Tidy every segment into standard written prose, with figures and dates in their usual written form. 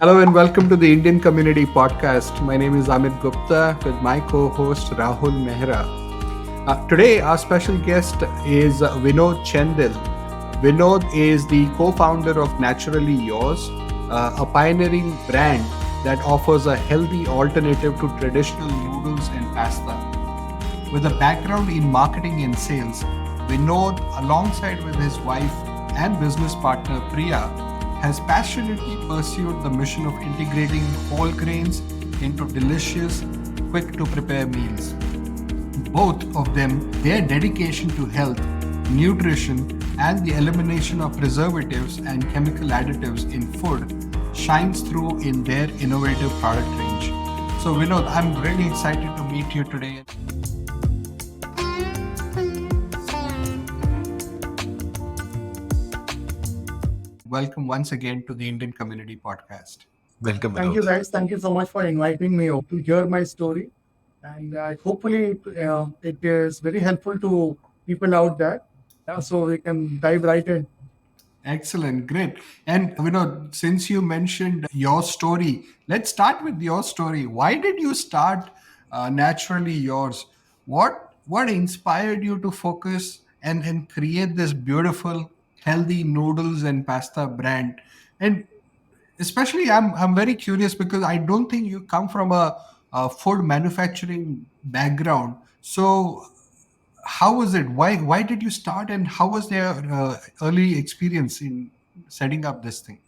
Hello and welcome to the Indian Community podcast. My name is Amit Gupta with my co-host Rahul Mehra. Today, our special guest is Vinod Chendhil. Vinod is the co-founder of Naturally Yours, a pioneering brand that offers a healthy alternative to traditional noodles and pasta. With a background in marketing and sales, Vinod, alongside with his wife and business partner Priya, has passionately pursued the mission of integrating whole grains into delicious, quick to prepare meals. Both of them, their dedication to health, nutrition, and the elimination of preservatives and chemical additives in food shines through in their innovative product range. So, Vinod, I'm really excited to meet you today. Welcome once again to the Indian Community Podcast. Welcome, Thank you, Vinod. guys. Thank you so much for inviting me to hear my story. And hopefully, it is very helpful to people out there. So we can dive right in. Excellent, great. And since you mentioned your story, let's start with your story. Why did you start Naturally Yours? What inspired you to focus and create this beautiful, healthy noodles and pasta brand? And especially, I'm very curious because I don't think you come from a food manufacturing background. So how was it? Why did you start, and how was their early experience in setting up this thing?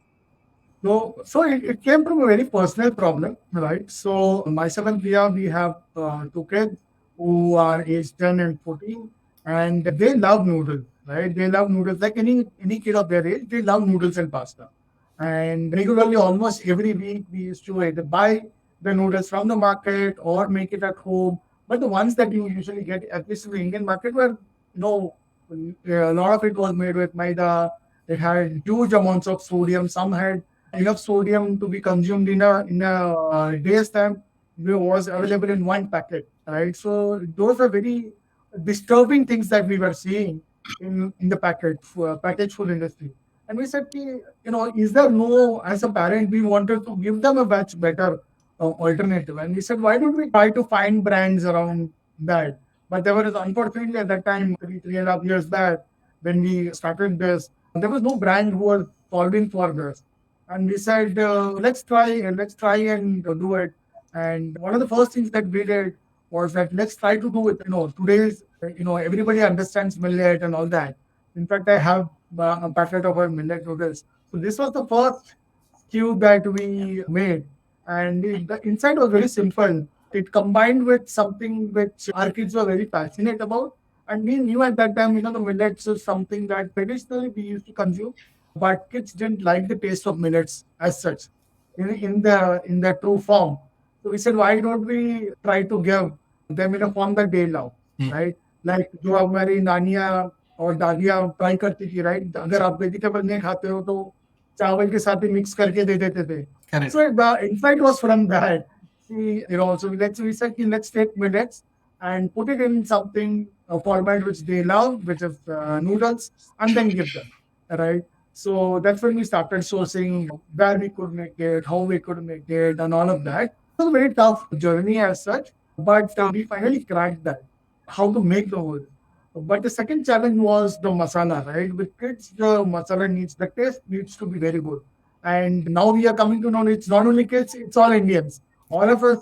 So it came from a very personal problem, right? So myself and Priya, we have two kids who are aged 10 and 14, and they love noodles, right? They love noodles like any kid of their age. They love noodles and pasta. And regularly, almost every week, we used to either buy the noodles from the market or make it at home. But the ones that you usually get, at least in the Indian market, were no, a lot of it was made with maida. It had huge amounts of sodium. Some had enough sodium to be consumed in a day's time. It was available in one packet, right? So those are very disturbing things that we were seeing in the package food industry. And we said, is there no, as a parent, we wanted to give them a much better alternative. And we said, why don't we try to find brands around that? But there was, unfortunately, at that time, 3.5 years back, when we started this, there was no brand who was solving for this. And we said, let's try and do it. And one of the first things that we did was that let's try to do it. Today's, everybody understands millet and all that. In fact, I have a packet of our millet noodles. So this was the first cube that we made. And the inside was very simple. It combined with something which our kids were very passionate about. And we knew at that time, the millets is something that traditionally we used to consume, but kids didn't like the taste of millets as such in the true form. So we said, why don't we try to give them in a form that they love, right? Like जो हमारी नानियाँ और दादियाँ try करती थी, right? अगर आप vegetable नहीं खाते हो तो चावल के साथ ही मिक्स करके दे देते थे. Correct. So the insight was from that. So we said, let's take millets and put it in something, a format which they love, which is noodles, and then give them, right? So that's when we started sourcing where we could make it, how we could make it, and all of that. It was a very tough journey as such, but we finally cracked that, how to make the whole. But the second challenge was the masala, right? With kids, the taste needs to be very good. And now we are coming to know it's not only kids, it's all Indians. All of us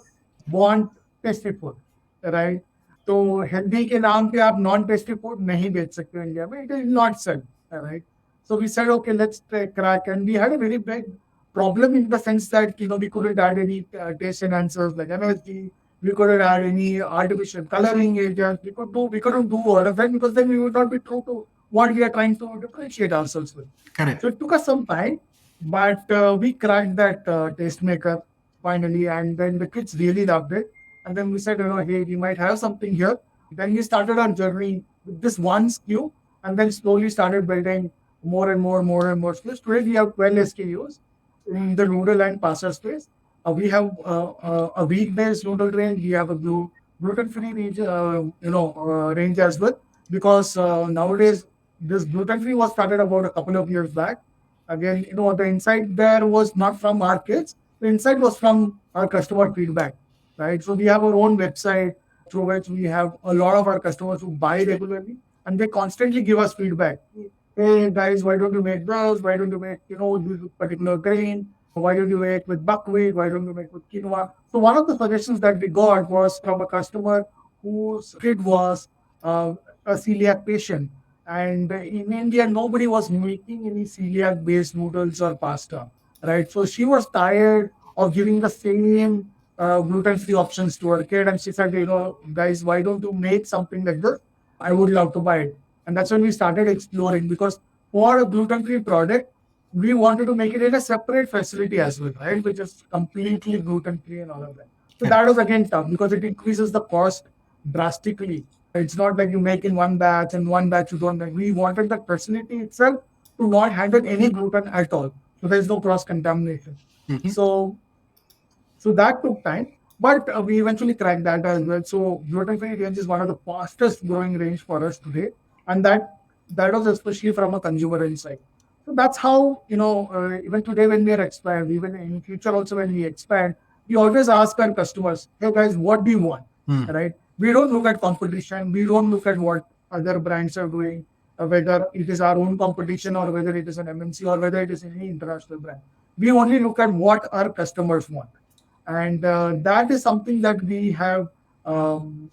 want tasty food, right? तो healthy के नाम पे आप non tasty food नहीं बेच सकते India में. It is not sale, right? So we said, okay, let's crack. And we had a very big problem in the sense that, we couldn't add any taste enhancers like MSG. We couldn't add any artificial coloring agents. We couldn't do all of that because then we would not be true to what we are trying to differentiate ourselves with. Correct. So it took us some time, but we cracked that tastemaker finally. And then the kids really loved it. And then we said, hey, we might have something here. Then we started our journey with this one SKU and then slowly started building more and more SKUs. Today we have 12 SKUs in the noodle and pasta space. We have a wheat-based noodle range. We have a gluten-free range, range as well. Because nowadays this gluten-free was started about a couple of years back, Again, the insight there was not from our kids. The insight was from our customer feedback, right? So we have our own website through which we have a lot of our customers who buy regularly, and they constantly give us feedback. Hey guys, why don't you make those? Why don't you make this particular grain? Why don't you make with buckwheat? Why don't you make with quinoa? So one of the suggestions that we got was from a customer whose kid was uh, a celiac patient, and in India, nobody was making any celiac based noodles or pasta, right? So she was tired of giving the same gluten free options to her kid. And she said, guys, why don't you make something like this? I would love to buy it. And that's when we started exploring, because for a gluten free product, we wanted to make it in a separate facility as well, right? Which is completely gluten free and all of that. So that was again tough because it increases the cost drastically. It's not like you make in one batch and one batch you don't make. We wanted the facility itself to not handle any gluten at all. So there's no cross contamination. So that took time, but we eventually cracked that as well. So gluten-free range is one of the fastest growing range for us today, and that was especially from a consumer insight. So that's how even today when we are expand, even in future also when we expand, we always ask our customers, "Hey guys, what do you want?" Right? We don't look at competition. We don't look at what other brands are doing, whether it is our own competition or whether it is an MNC or whether it is any international brand. We only look at what our customers want, and that is something that we have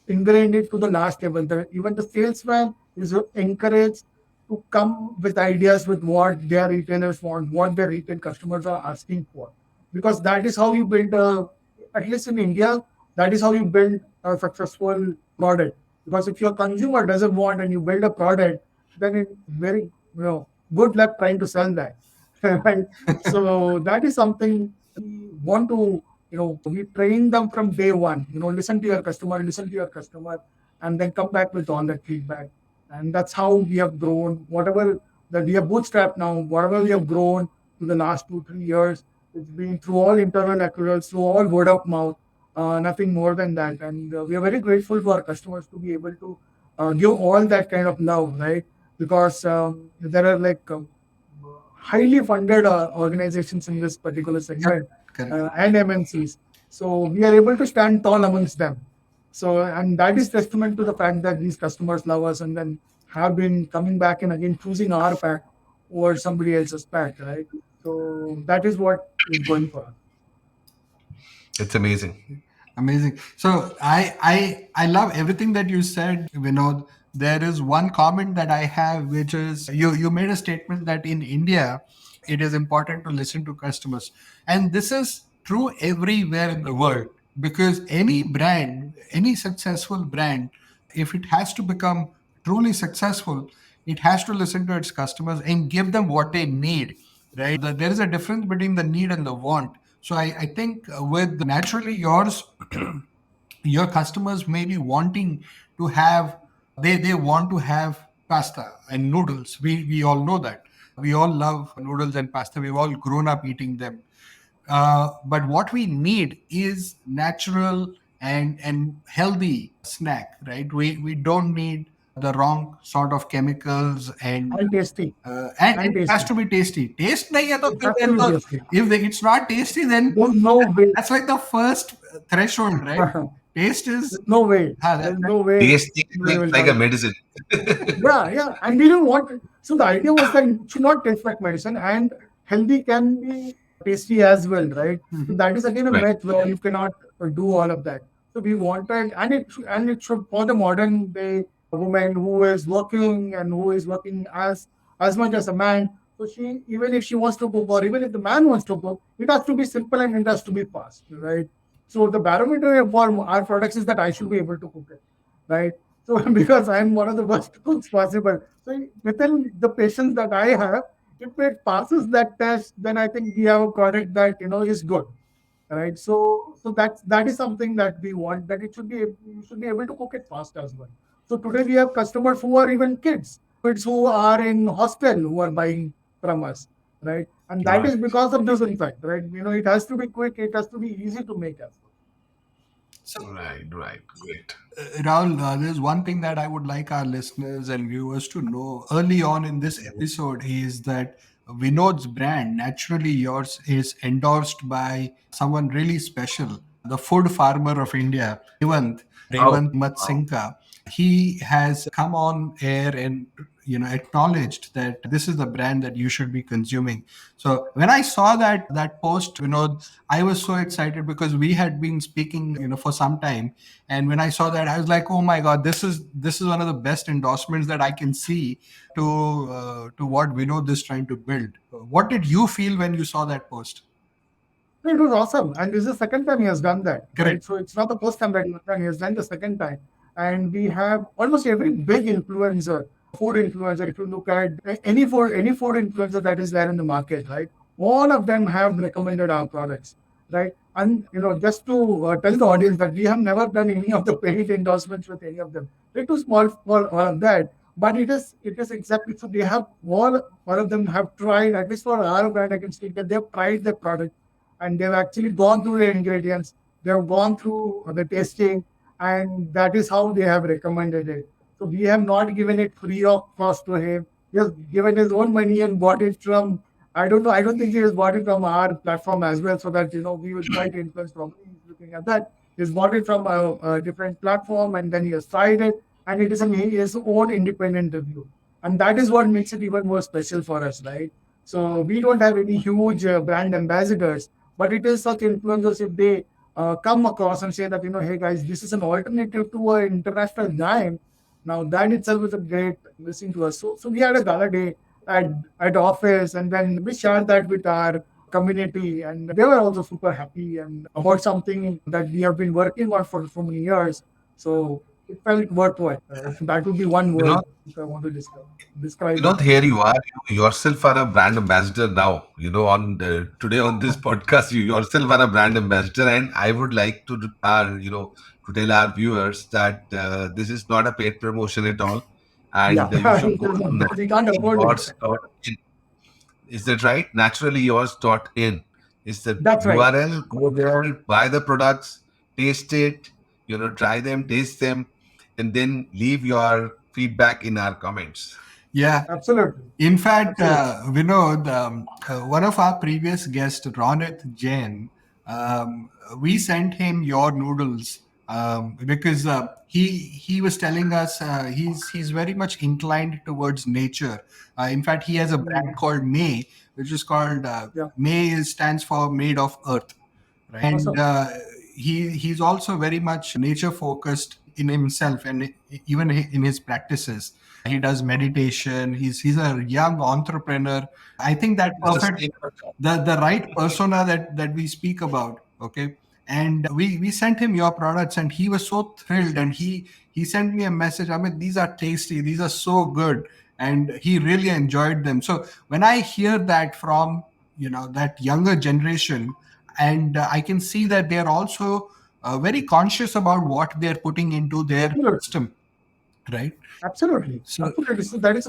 ingrained it to the last level. Even the salesman is encouraged to come with ideas with what their retailers want, what their retail customers are asking for, because that is how you build at least in India, that is how you build a successful product. Because if your consumer doesn't want and you build a product, then it's very good luck trying to sell that. Right? So that is something we want to, we train them from day one. Listen to your customer, and then come back with all that feedback. And that's how we have grown. Whatever that we have bootstrapped now, whatever we have grown in the last 2 3 years, it's been through all internal accruals, through all word of mouth, nothing more than that. And we are very grateful to our customers to be able to give all that kind of love, right? Because there are like highly funded organizations in this particular segment, and MNCs. So we are able to stand tall amongst them. So, and that is testament to the fact that these customers love us and then have been coming back and again choosing our pack over somebody else's pack, right? So that is what is going for us. It's amazing. Amazing. So I love everything that you said, Vinod. There is one comment that I have, which is you made a statement that in India it is important to listen to customers, and this is true everywhere in the world, because any brand, any successful brand, if it has to become truly successful, it has to listen to its customers and give them what they need, right? There is a difference between the need and the want. So I think with naturally yours, your customers may be wanting to have, they want to have pasta and noodles. We all know that. We all love noodles and pasta. We've all grown up eating them. But what we need is natural and healthy snack, right? We don't need the wrong sort of chemicals, And tasty. and And it has tasty. to be tasty. Taste nahi hai to It fir has then to be to, tasty. if it's not tasty, then There's no way. that's like the first threshold, right? Taste is There's no way. that, There's no way Tasting we is will like a tolerate. medicine. Yeah, yeah. And we don't want, so the idea was that it should not taste like medicine, and healthy can be tasty as well, right? So that is again a Right. myth where you cannot do all of that. So we wanted, and it should, for the modern day woman who is working and who is working as much as a man. So she, even if she wants to cook, or even if the man wants to cook, it has to be simple and it has to be fast, right? So the barometer for our products is that I should be able to cook it, right? So because I'm one of the worst cooks possible. So within the patience that I have, if it passes that test, then I think we have a product that is good. Right. So that is something that we want, that it should be, you should be able to cook it fast as well. So today we have customers who are even kids who are in hostel who are buying from us. Right. And that is Right. because of this impact, right? It has to be quick, it has to be easy to make as well. so Right. Right. Great. Rahul, there's one thing that I would like our listeners and viewers to know early on in this episode is that Vinod's brand, naturally yours, is endorsed by someone really special, the food farmer of India, Oh, Revant wow. Matsinka. He has come on air and acknowledged that this is the brand that you should be consuming. So when I saw that post, Vinod, I was so excited because we had been speaking, for some time. And when I saw that, I was like, "Oh my God, this is one of the best endorsements that I can see to what Vinod is trying to build." What did you feel when you saw that post? It was awesome. And this is the second time he has done that, right? Correct. So it's not the first time that he has done, he has done the second time. And we have almost every big influencer, food influencer, if you look at any food influencer that is there in the market, right? All of them have recommended our products, right? And just to tell the audience that we have never done any of the paid endorsements with any of them. They're too small for all of that. But it is exactly so they have all of them have tried, at least for our brand, I can speak that they've tried the product and they've actually gone through the ingredients, they've gone through the testing, and that is how they have recommended it. So we have not given it free of cost to him. He has given his own money and bought it from, I don't know, I don't think he has bought it from our platform as well, so that we will try to influence probably he's looking at that. He's bought it from a different platform and then he has tried it, and it is his own independent review. And that is what makes it even more special for us, right? So we don't have any huge brand ambassadors, but it is such influencers if they come across and say that, hey guys, this is an alternative to an international giant. Now that itself is a great listening to us. So we had a gala day at at office, and then we shared that with our community, and they were also super happy and about something that we have been working on for so many years. So it felt worthwhile. That would be one word Vinod, if I want to describe it. Vinod, here you are. You yourself are a brand ambassador now. On today on this podcast, you yourself are a brand ambassador, and I would like to tell our viewers that this is not a paid promotion at all, Yeah, and you should go to we can't afford it. naturallyyours.in. Is that right? Naturallyyours.in is the That's right. URL. Go there, buy the products, taste it, try them, taste them, and then leave your feedback in our comments. Yeah. Absolutely. In fact, Absolutely. Vinod, one of our previous guests, Ronit Jain, we sent him your noodles because he was telling us he's very much inclined towards nature. In fact, he has a Mm. brand called May, which is called Yeah. Stands for Made of Earth, right? And Awesome. he's also very much nature focused in himself and even in his practices. He does meditation. He's a young entrepreneur. I think that It's the perfect same. the right persona that we speak about. Okay, and we sent him your products, and he was so thrilled, and he sent me a message. I mean, these are tasty. These are so good, and he really enjoyed them. So when I hear that from that younger generation, and I can see that they're also very conscious about what they're putting into their Absolutely. system, right? Absolutely. So Absolutely. So that is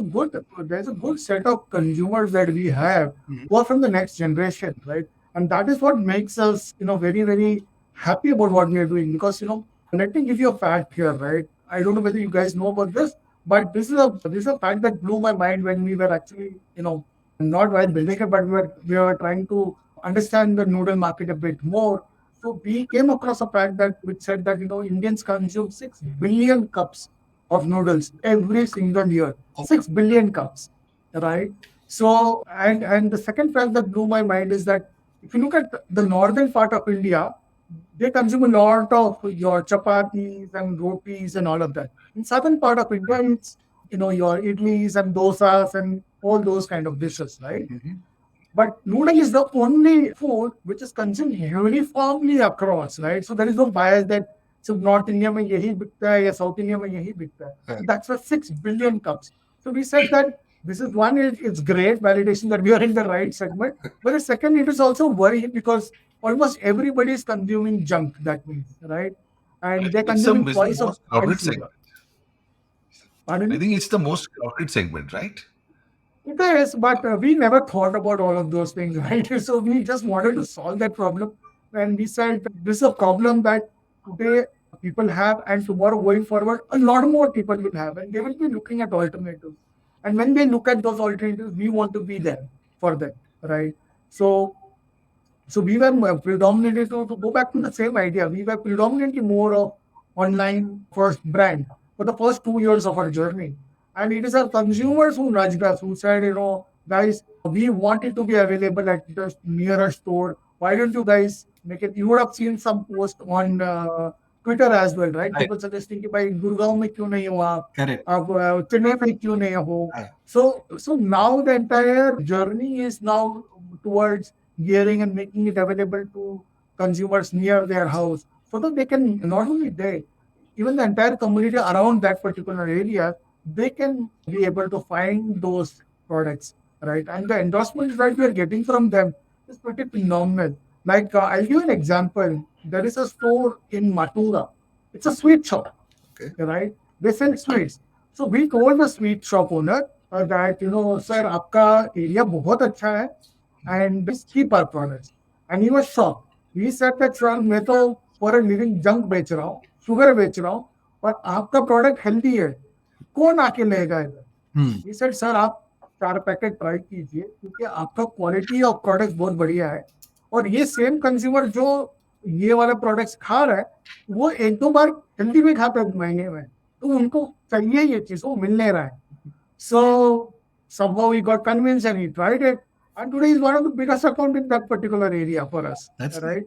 there's a good set of consumers that we have mhm. who are from the next generation, right? And that is what makes us, very, very happy about what we are doing. Because, let me give you a fact here, right? I don't know whether you guys know about this, but this is a fact that blew my mind when we were actually, not while building it, but we were trying to understand the noodle market a bit more. So we came across a fact that which said that Indians consume 6 billion cups of noodles every single year. 6 billion cups, right? So, and the second fact that blew my mind is that if you look at the northern part of India, they consume a lot of your chapatis and rotis and all of that. In southern part of India, it's your idlis and dosas and all those kind of dishes, right? Mhm. But noodle is the only food which is consumed uniformly across, right? So there is no bias that so North India mein yahi bikta hai, ya South India mein yahi bikta hai. So that's for 6 billion cups. So we said that this is one, it's great validation that we are in the right segment. But the second, it is also worrying because almost everybody is consuming junk, that means, right? And they're consuming It's the twice of most oil crowded sugar. segment. Pardon I me? think it's the most crowded segment, right? It is, but we never thought about all of those things, right? So we just wanted to solve that problem. And we said this is a problem that today people have, and tomorrow going forward, a lot more people will have, and they will be looking at alternatives. And when they look at those alternatives, we want to be there. for them, right? So we were predominantly, to go back to the same idea, we were predominantly more of online first brand for the first 2 years of our journey. And it is our consumers who nudged us, who said, guys, we want it to be available at the nearest store. Why don't you guys make it? You would have seen some post on Twitter as well, right? Right. People suggesting कि भाई गुड़गांव में क्यों नहीं हो Correct. आप चेन्नई में क्यों नहीं हो. Right. So now the entire journey is now towards gearing and making it available to consumers near their house, so that they can not only they, even the entire community around that particular area, they can be able to find those products, right? And the endorsements that we are getting from them is pretty phenomenal. Like I'll give you an example. There is a store in Matura. It's a sweet shop, Okay. right? They sell sweets. So we told the sweet shop owner that, sir, आपका area बहुत अच्छा है, and please keep our products. And he was shocked. We said that, sir, मैं तो for a living junk बेच रहा हूँ, sugar बेच रहा हूँ, और आपका product healthy है, कौन आके लेगा इधर? He said, sir, आप 4 पैकेट ट्राई कीजिए, क्योंकि आपका क्वालिटी ऑफ प्रोडक्ट बहुत बढ़िया है, और ये सेम कंज्यूमर जो ये वाला प्रोडक्ट्स खा रहा है, वो 1-2 बार हेल्दी भी खाता है महीने में, तो उनको चाहिए ये चीज, वो मिल नहीं रहा है. So somehow he got convinced and he tried it. And today is one of the biggest account in that particular area for us. That's right.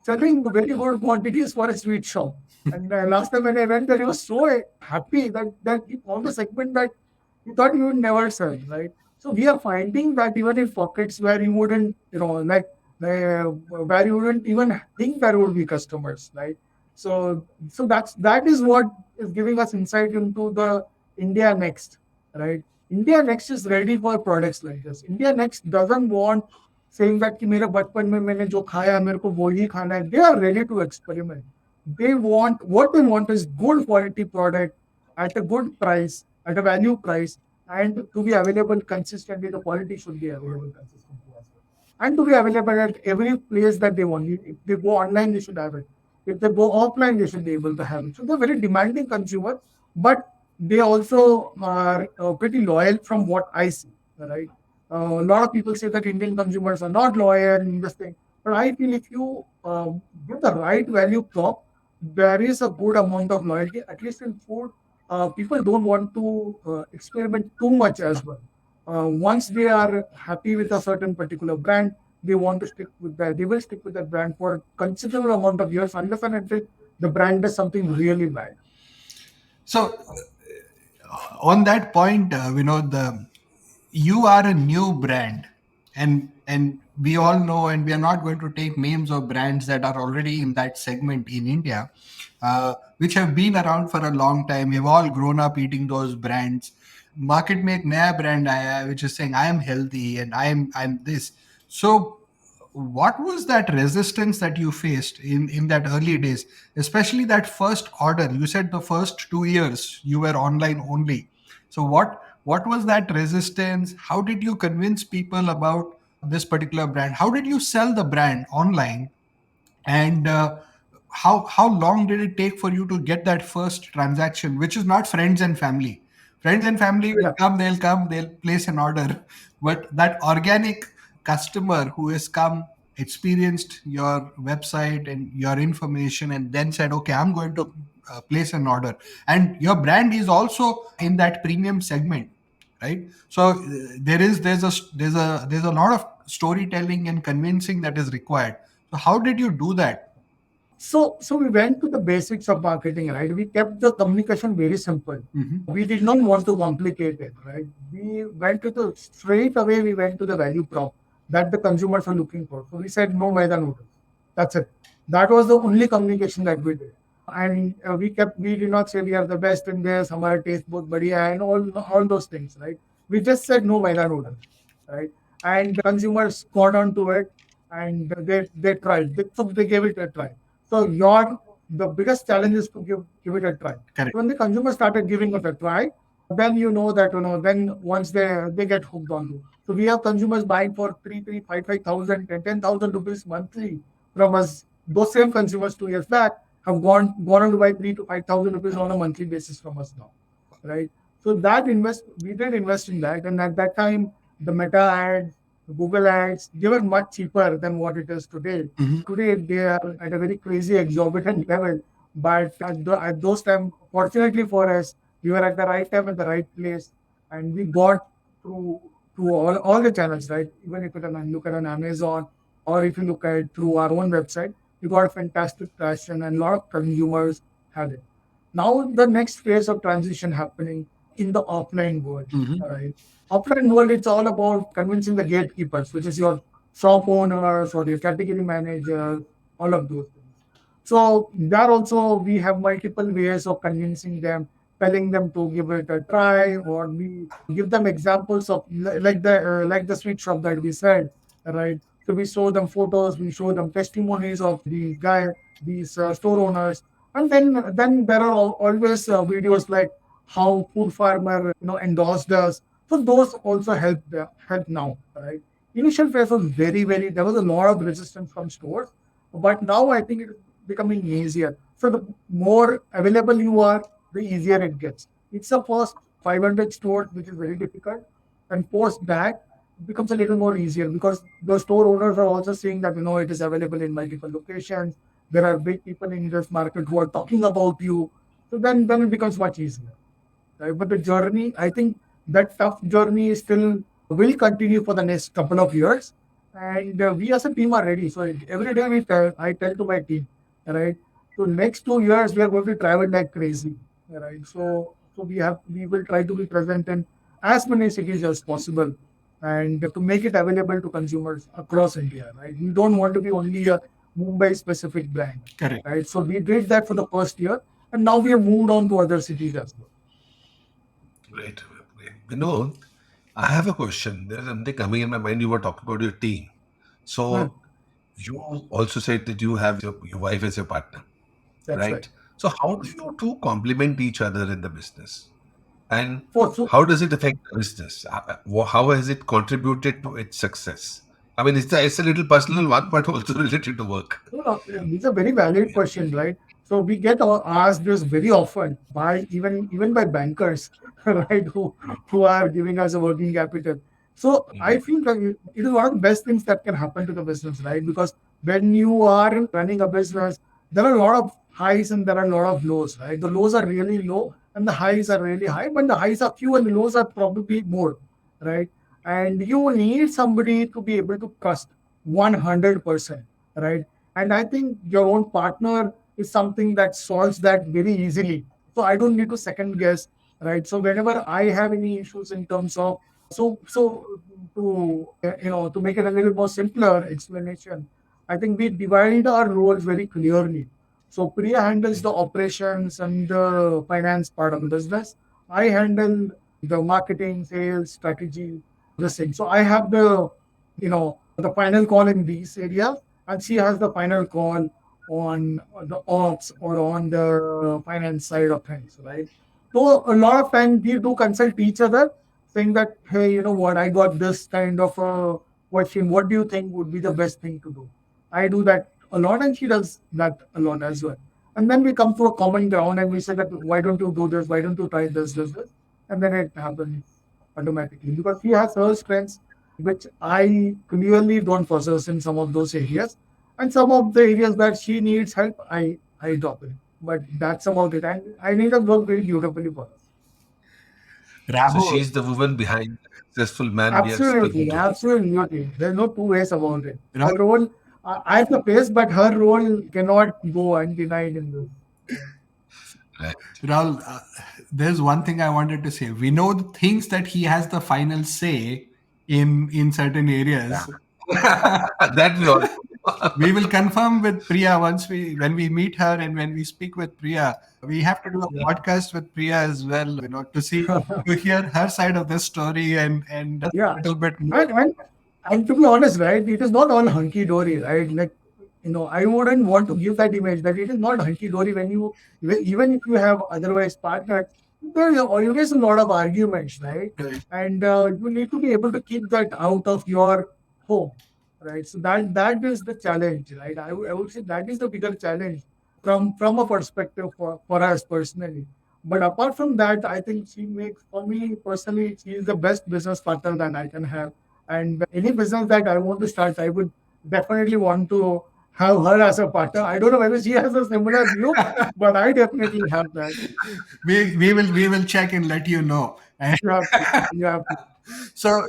Selling very good quantities for a sweet shop. And last time when I went there, he was so happy that he found a segment that he thought he would never sell. Right. So we are finding that even in pockets where you wouldn't, where you wouldn't even think there would be customers. Right. So that is what is giving us insight into the India Next, right? India Next is ready for products like this. India Next doesn't want saying that कि मेरे बचपन में मैंने जो खाया मेरे को वो ही खाना है. They are ready to experiment. What they want is good quality product at a good price, at a value price, and to be available consistently. The quality should be available consistently as well, and to be available at every place that they want. If they go online, they should have it. If they go offline, they should be able to have it. So they're very demanding consumer, but they also are pretty loyal from what I see, right? A lot of people say that Indian consumers are not loyal in this thing, but I feel if you give the right value prop, there is a good amount of loyalty. At least in food, people don't want to experiment too much as well. Once they are happy with a certain particular brand, they want to stick with that. They will stick with that brand for a considerable amount of years, unless and until the brand does something really bad. So, on that point, you are a new brand, and we all know, and we are not going to take names of brands that are already in that segment in India, which have been around for a long time. We've all grown up eating those brands. Market में एक नया brand आया which is saying I am healthy and I'm this. So what was that resistance that you faced in that early days, especially that first order? You said the first 2 years you were online only. So what was that resistance? How did you convince people about this particular brand? How did you sell the brand online? And how long did it take for you to get that first transaction, which is not friends and family? Friends and family will Yeah. come, they'll place an order. But that organic customer who has come, experienced your website and your information, and then said, okay, I'm going to place an order. And your brand is also in that premium segment, right? So there's a lot of storytelling and convincing that is required. So how did you do that? So we went to the basics of marketing, right? We kept the communication very simple. Mm-hmm. We did not want to complicate it, right? We went to the straight away. We went to the value prop that the consumers are looking for. So we said no maida noodles. That's it. That was the only communication that we did. And we did not say we are the best in this, हमारा taste बहुत बढ़िया है, and all those things, right? We just said no maida noodles, right? And the consumers got onto it, and they tried. So they gave it a try. So the biggest challenge is to give it a try. Correct. When the consumer started giving it a try, then then once they get hooked on it. So we have consumers buying for 5,000, 10,000 rupees monthly from us. Those same consumers 2 years back have gone on to buy 3,000 to 5,000 rupees on a monthly basis from us now, right? So we did invest in that, and at that time the Meta ads, the Google ads, they were much cheaper than what it is today. Today, they are at a very crazy, exorbitant level. But at those times, fortunately for us, we were at the right time at the right place, and we got through all the channels, right? Even if you look at an Amazon, or if you look at through our own website, we got a fantastic traction, and a lot of consumers had it. Now the next phase of transition happening in the offline world. Right? Offline world, it's all about convincing the gatekeepers, which is your shop owners or your category manager, all of those things. So there also we have multiple ways of convincing them, telling them to give it a try, or we give them examples of like the sweet shop that we said, right? So we show them photos, we show them testimonies of these store owners, and then there are always videos like how food farmer endorsed us. So those also help now, right? Initial phase was very there was a lot of resistance from stores, but now I think it is becoming easier. So the more available you are, the easier it gets. It's the first 500 stores which is very difficult, and post that it becomes a little more easier because the store owners are also seeing that it is available in multiple locations. There are big people in this market who are talking about you. So then it becomes much easier, right? But the journey, I think that tough journey is still will continue for the next couple of years. And we as a team are ready. So every day I tell to my team, right? So next 2 years we are going to travel like crazy, right? So we will try to be present in as many cities as possible, and to make it available to consumers across India, right? We don't want to be only a Mumbai specific brand, Correct. right? So we did that for the first year, and now we have moved on to other cities as well. Great. Great. I have a question. There's something coming in my mind. You were talking about your team. Hmm. So you also said that you have your wife as your partner, That's right. right? So how do you two complement each other in the business? And So how does it affect the business? How has it contributed to its success? I mean, it's a little personal one, but also related to work. It's a very valid question, right? So we get asked this very often by even by bankers, right? Who are giving us a working capital. So I Mhm. feel that it is one of the best things that can happen to the business, right? Because when you are running a business, there are a lot of highs and there are a lot of lows, right? The lows are really low and the highs are really high, but the highs are few and the lows are probably more, right? And you need somebody to be able to trust 100%, right? And I think your own partner is something that solves that very easily. So I don't need to second guess, right? So whenever I have any issues in terms of to make it a little more simpler explanation, I think we divide our roles very clearly. So Priya handles the operations and the finance part of the business. I handle the marketing, sales, strategy, this thing. So I have the final call in these areas, and she has the final call on the ops or on the finance side of things, right? So a lot of time we do consult each other, saying that, hey, you know what, I got this kind of a question. What do you think would be the best thing to do? I do that a lot, and she does that a lot as well. And then we come to a common ground, and we say that, why don't you do this? Why don't you try this? And then it happens automatically because she has her strengths, which I clearly don't possess in some of those areas. And some of the areas where she needs help, I drop it. But that's about it. And I need to work very beautifully for her. So Rahul, she's the woman behind the successful man we are speaking Absolutely, to. absolutely. There's no two ways about it. Her Rahul, role, I have the face, but her role cannot go undenied in this. Yeah. Right. Rahul, there's one thing I wanted to say. We know the things that he has the final say in certain Yeah. areas. That we all know. We will confirm with Priya once when we meet her and when we speak with Priya. We have to do a Yeah. podcast with Priya as well, to hear her side of the story and a Yeah. little bit more. And to be honest, right, it is not all hunky dory, right? Like, I wouldn't want to give that image that it is not hunky dory when even if you have otherwise partners, there is always a lot of arguments, right? Right. And you need to be able to keep that out of your home, right? So that is the challenge, right? I would say that is the bigger challenge from a perspective for us personally. But apart from that, I think she makes, for me personally, she is the best business partner that I can have. And any business that I want to start, I would definitely want to have her as a partner. I don't know whether she has a similar view, but I definitely have that. We will check and let you know. And You have to. You have to. so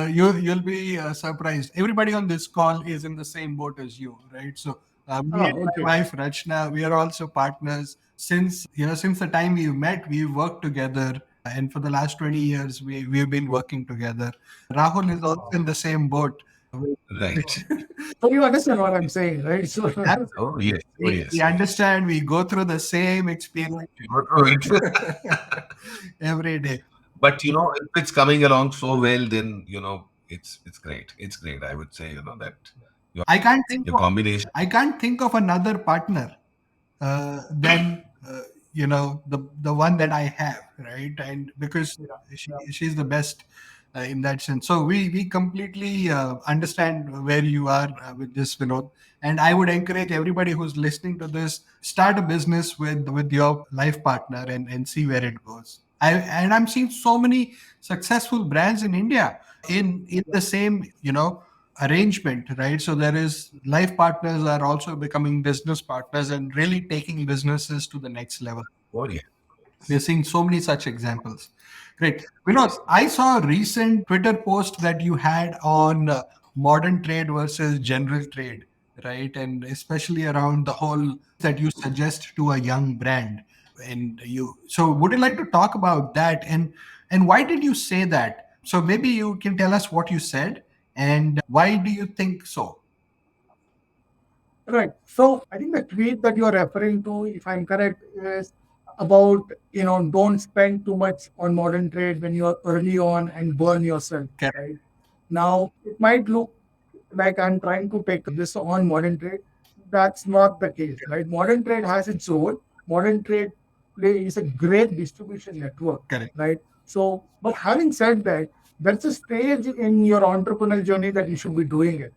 you'll be surprised. Everybody on this call is in the same boat as you, right? So me Ah, and okay. my wife Rachna, we are also partners since since the time we met. We worked together, and for the last 20 years, we've been working together. Rahul is also in the same boat. Right. So you understand what I'm saying, right? So Oh yes. Oh We yes. Yes. understand. We go through the same experience Not true. every day. But if it's coming along so well, then it's great. It's great. I would say that your I can't think your of combination. I can't think of another partner than the one that I have, right? And because she's the best in that sense. So we completely understand where you are with this, Vinod. And I would encourage everybody who's listening to this, start a business with your life partner and see where it goes. I'm seeing so many successful brands in India in the same arrangement, right? So there is life partners are also becoming business partners and really taking businesses to the next level. Oh yeah. We're seeing so many such examples. Great. Vinod, I saw a recent Twitter post that you had on modern trade versus general trade, right? And especially around the whole that you suggest to a young brand. And so would you like to talk about that? And why did you say that? So maybe you can tell us what you said and why do you think so? right. So I think the tweet that you are referring to, if I'm correct, is about, don't spend too much on modern trade when you're early on and burn yourself, Correct. right? Now, it might look like I'm trying to take this on modern trade. That's not the case, right? Modern trade has its role. Modern trade play is a great distribution network, Correct. right? So, but having said that, there's a stage in your entrepreneurial journey that you should be doing it.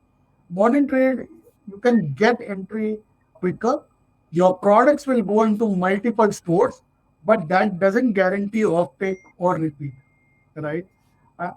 Modern trade, you can get entry quicker. Your products will go into multiple stores, but that doesn't guarantee offtake or repeat, right?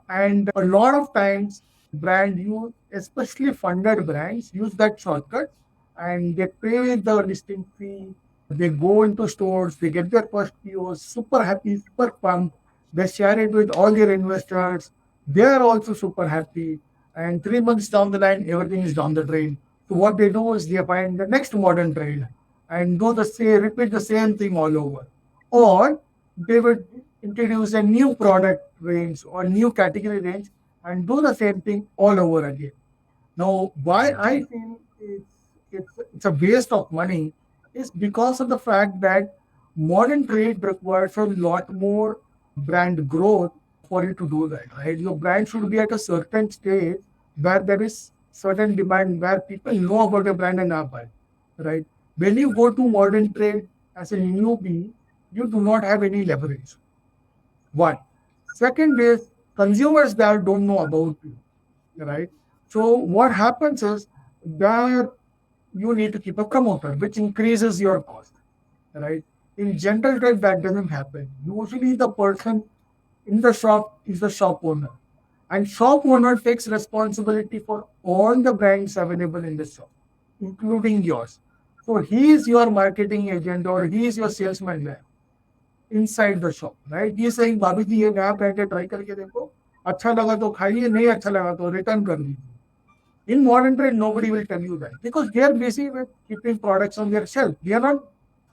And a lot of times, brand use, especially funded brands, use that shortcut and they pay the listing fee. They go into stores, they get their first POs, super happy, super pumped. They share it with all their investors. They are also super happy. And 3 months down the line, everything is down the drain. So what they do is they find the next modern trade and do the same, repeat the same thing all over. Or they would introduce a new product range or new category range and do the same thing all over again. Now, why I feel it's a waste of money is because of the fact that modern trade requires a lot more brand growth for you to do that, right? Your brand should be at a certain stage where there is certain demand, where people know about your brand and are buying, right? When you go to modern trade as a newbie, you do not have any leverage. One. Second is consumers that don't know about you, right? So what happens is there you need to keep a promoter, which increases your cost, right? In general trade, that doesn't happen. Usually, the person in the shop is the shop owner, and shop owner takes responsibility for all the brands available in the shop, including yours. So he is your marketing agent or he is your salesman there inside the shop, right? He is saying, "भाभी जी ये नया brand है, try करके देखो, अच्छा लगा तो खाइए, नहीं अच्छा लगा तो रिटर्न कर दीजिए." In modern trade, nobody will tell you that because they are busy with keeping products on their shelf. They are not.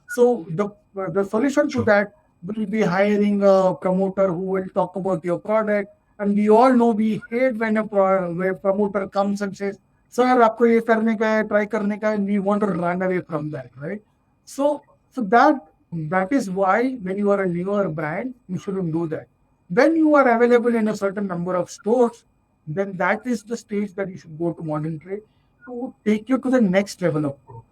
So the solution to True. that will be hiring a promoter who will talk about your product. And we all know we hate when where promoter comes and says, "Sir, आपको ये करने का है, try करने का है," and we want to run away from that, right? So that is why when you are a newer brand, you shouldn't do that. When you are available in a certain number of stores, then that is the stage that you should go to modern trade to take you to the next level of growth,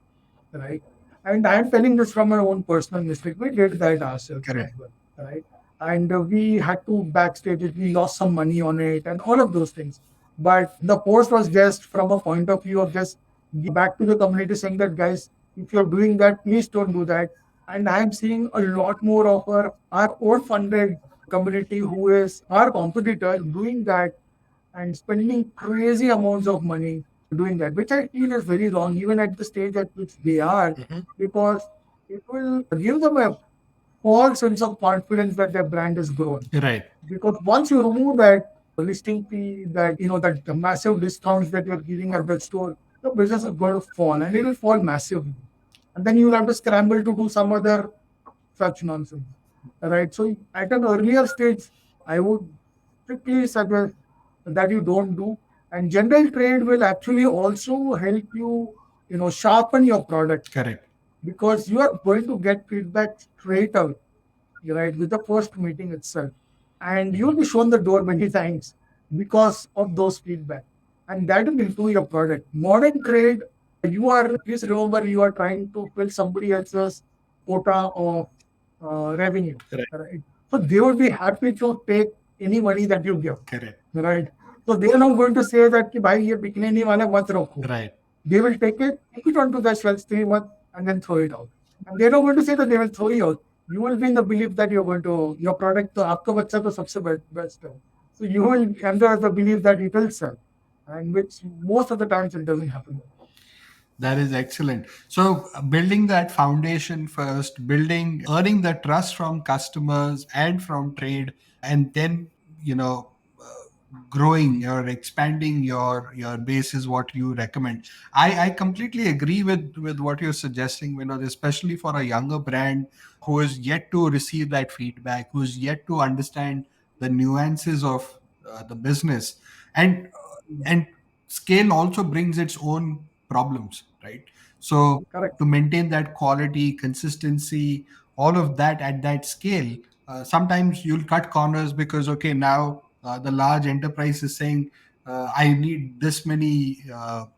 right? And I am telling this from my own personal mistake. We did that ourselves as Correct. well, right? And we had to backstage it. We lost some money on it and all of those things. But the post was just from a point of view of just back to the community saying that, guys, if you're doing that, please don't do that. And I'm seeing a lot more of our own funded community who is our competitor doing that and spending crazy amounts of money doing that, which I feel is very wrong, even at the stage at which they are, because it will give them a false sense of confidence that their brand is grown. Right. Because once you remove that listing fee, that that the massive discounts that you're giving at the store, the business is going to fall and it will fall massively. And then you will have to scramble to do some other such nonsense. Right. So at an earlier stage, I would strictly suggest that you don't do. And general trade will actually also help you, sharpen your product Correct. because you are going to get feedback straight away, right, with the first meeting itself. And you'll be shown the door many times because of those feedback. And that will improve your product. Modern trade, please remember, you are trying to fill somebody else's quota of revenue, Right. right? So they would be happy to take any money that you give, Correct. right? So they are not going to say that, कि भाई ये बिकने नहीं वाला मत रखो. Right. They will take it onto the shelves 3 months and then throw it out. And they're not going to say that they will throw you out. You will be in the belief that your product, तो आपका बच्चा तो सबसे best है. So you will enter the belief that it will sell, and which most of the times it doesn't happen. That is excellent. So, building that foundation first, earning the trust from customers and from trade, and then, you know, growing or expanding your base is what you recommend. I completely agree with what you're suggesting, especially for a younger brand who is yet to receive that feedback, who's yet to understand the nuances of the business, and scale also brings its own problems, right? So Correct. to maintain that quality, consistency, all of that at that scale, sometimes you'll cut corners because okay, now the large enterprise is saying I need this many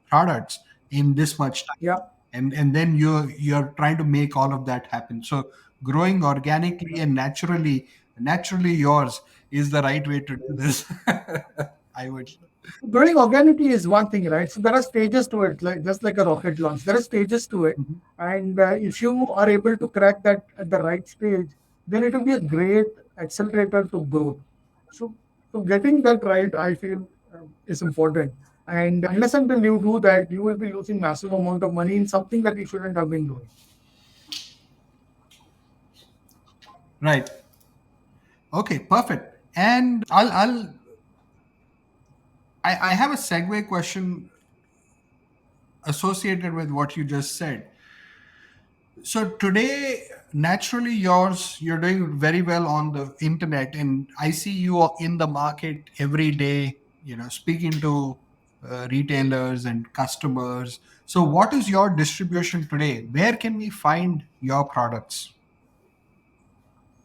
products in this much time, Yeah. and then you're trying to make all of that happen. So growing organically and naturally yours is the right way to do this. I would. Growing organically is one thing, right? So there are stages to it, like just like a rocket launch. There are stages to it, Mhm. and if you are able to crack that at the right stage, then it will be a great accelerator to growth. So, so getting that right, I feel is important. And unless until you do that, you will be losing massive amount of money in something that you shouldn't have been doing. Right. Okay, perfect. And I have a segue question associated with what you just said. So today, naturally yours, you're doing very well on the internet, and I see you are in the market every day, speaking to retailers and customers. So what is your distribution today? Where can we find your products?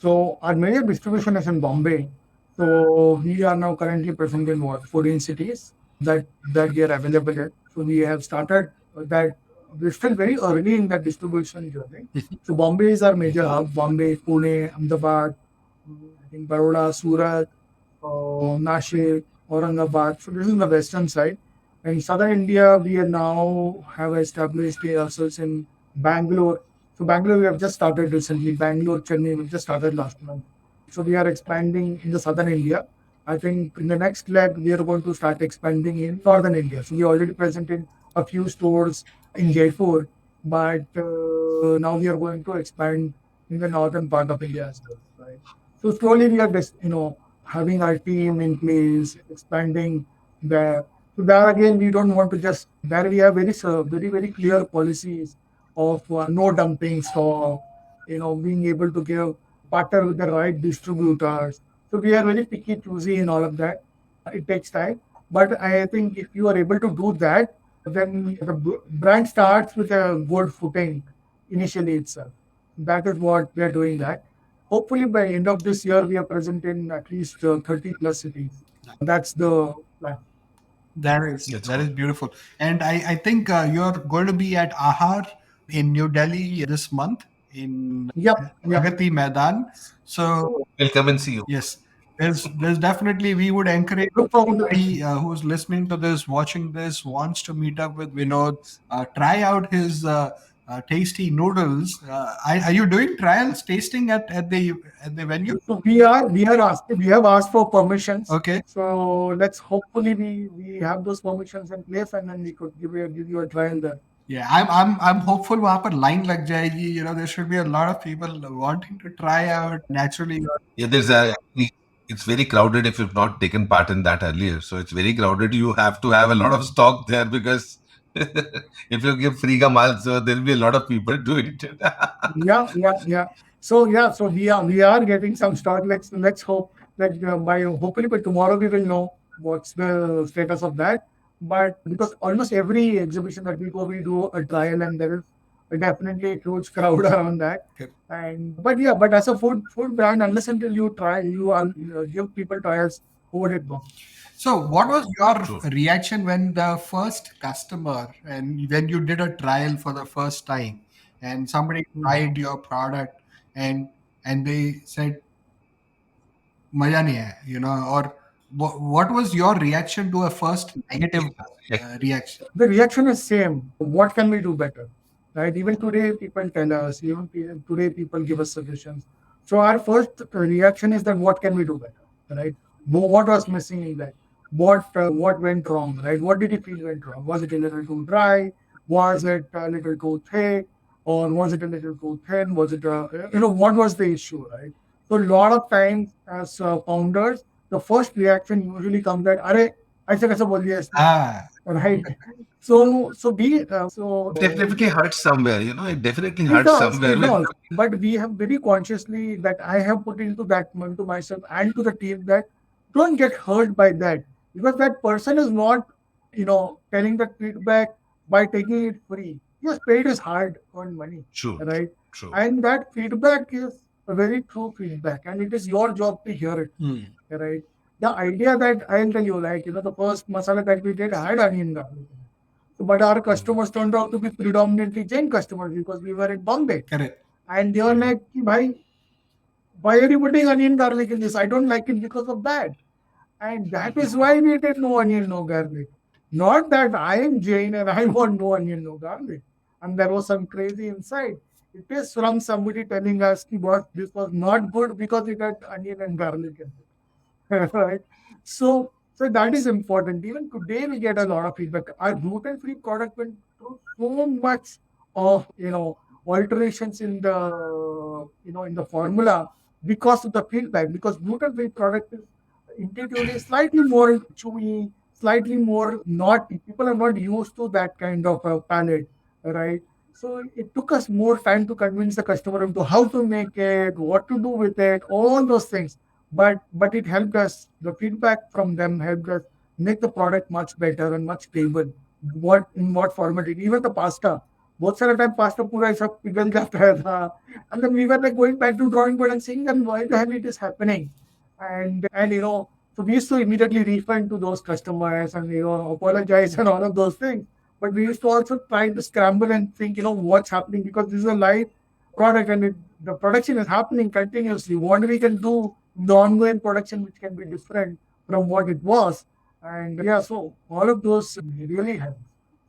So our major distribution is in Bombay. So we are now currently present in what 14 cities that we are available at. So we have started that. We're still very early in that distribution journey. So Bombay is our major hub. Bombay, Pune, Ahmedabad, I think Baroda, Surat, Nashik, Aurangabad. So this is the western side. In southern India, we are now have established ourselves in Bangalore. So Bangalore, we have just started recently. Bangalore, Chennai, we just started last month. So we are expanding in the southern India. I think in the next leg, we are going to start expanding in northern India. So we are already present in a few stores in Jaipur, but now we are going to expand in the northern part of India as well. Right. So slowly we are just, having our team in place, expanding there. So there again, we don't want to just, there we have very, very clear policies of no dumping stock, being able to give partner with the right distributors. So we are very picky, choosy in all of that. It takes time. But I think if you are able to do that, then the brand starts with a good footing initially itself. That is what we are doing that. Hopefully by end of this year, we are present in at least 30 plus cities. That's the plan. That is That's that good. is beautiful. And I think you're going to be at Ahar in New Delhi this month in Yep, yep. Pragati Maidan. So We'll come and see you. yes, there's definitely, we would encourage Look forward to it. anybody who's listening to this, watching this, wants to meet up with Vinod, try out his tasty noodles. Are you doing trials tasting at the venue? So we have asked for permissions. Okay. So let's hopefully we have those permissions in place, and then we could give you a trial there. Yeah, I'm hopeful वहाँ पर line लग जाएगी. There should be a lot of people wanting to try out naturally. Yeah, it's very crowded if you've not taken part in that earlier. So it's very crowded. You have to have a lot of stock there because if you give free ka mal, so there'll be a lot of people do it. Yeah. So we are getting some start. Let's hope that by hopefully by tomorrow we will know what's the status of that. But because almost every exhibition that we go, we do a trial, and there is definitely a huge crowd around that. Okay. But as a food brand, unless until you try, give people trials, who would it go? So, what was your True. reaction when the first customer and when you did a trial for the first time and somebody tried your product and they said मजा नहीं है, or what was your reaction to a first negative reaction? The reaction is same. What can we do better? Right? Even today, people tell us. Today, people give us suggestions. So our first reaction is that what can we do better? Right? What was missing in that? What went wrong? Right? What did you feel went wrong? Was it a little too dry? Was it a little too thick? Or was it a little too thin? Was it what was the issue? Right? So a lot of times as founders, the first reaction usually comes that, "अरे ऐसे कैसे बोल दिया इसने?" Ah, Right. So be It definitely hurts somewhere, it definitely it hurts does, somewhere. it does. But we have very consciously that I have put into myself and to the team that don't get hurt by that, because that person is not, telling that feedback by taking it free. Yes, paid is hard earned money, True, right? true. And that feedback is a very true feedback, and it is your job to hear it, right? The idea that I'll tell you, like, the first masala that we did had onion garlic. But our customers turned out to be predominantly Jain customers because we were in Bombay. correct. And they were like, "Bhai, why are you putting onion garlic in this? I don't like it because of that." And that is why we did no onion, no garlic. Not that I am Jain and I want no onion, no garlic. And there was some crazy inside. It is from somebody telling us what this was not good because it had onion and garlic in it. Right? So that is important. Even today, we get a lot of feedback. Our gluten-free product went through so much of alterations in the formula because of the feedback. Because gluten-free product is intuitively slightly more chewy, slightly more not. People are not used to that kind of palate, right? So it took us more time to convince the customer into how to make it, what to do with it, all those things. But it helped us. The feedback from them helped us make the product much better and much stable. In what format it, even the pasta. बहुत सारा time pasta पूरा ऐसा पिघल जाता था, and then we were like going back to drawing board and saying that why the hell it is happening, and so we used to immediately refund to those customers and apologize and all of those things. But we used to also try to scramble and think what's happening, because this is a live product, and the production is happening continuously. What we can do in the ongoing production which can be different from what it was. And yeah, so all of those really help.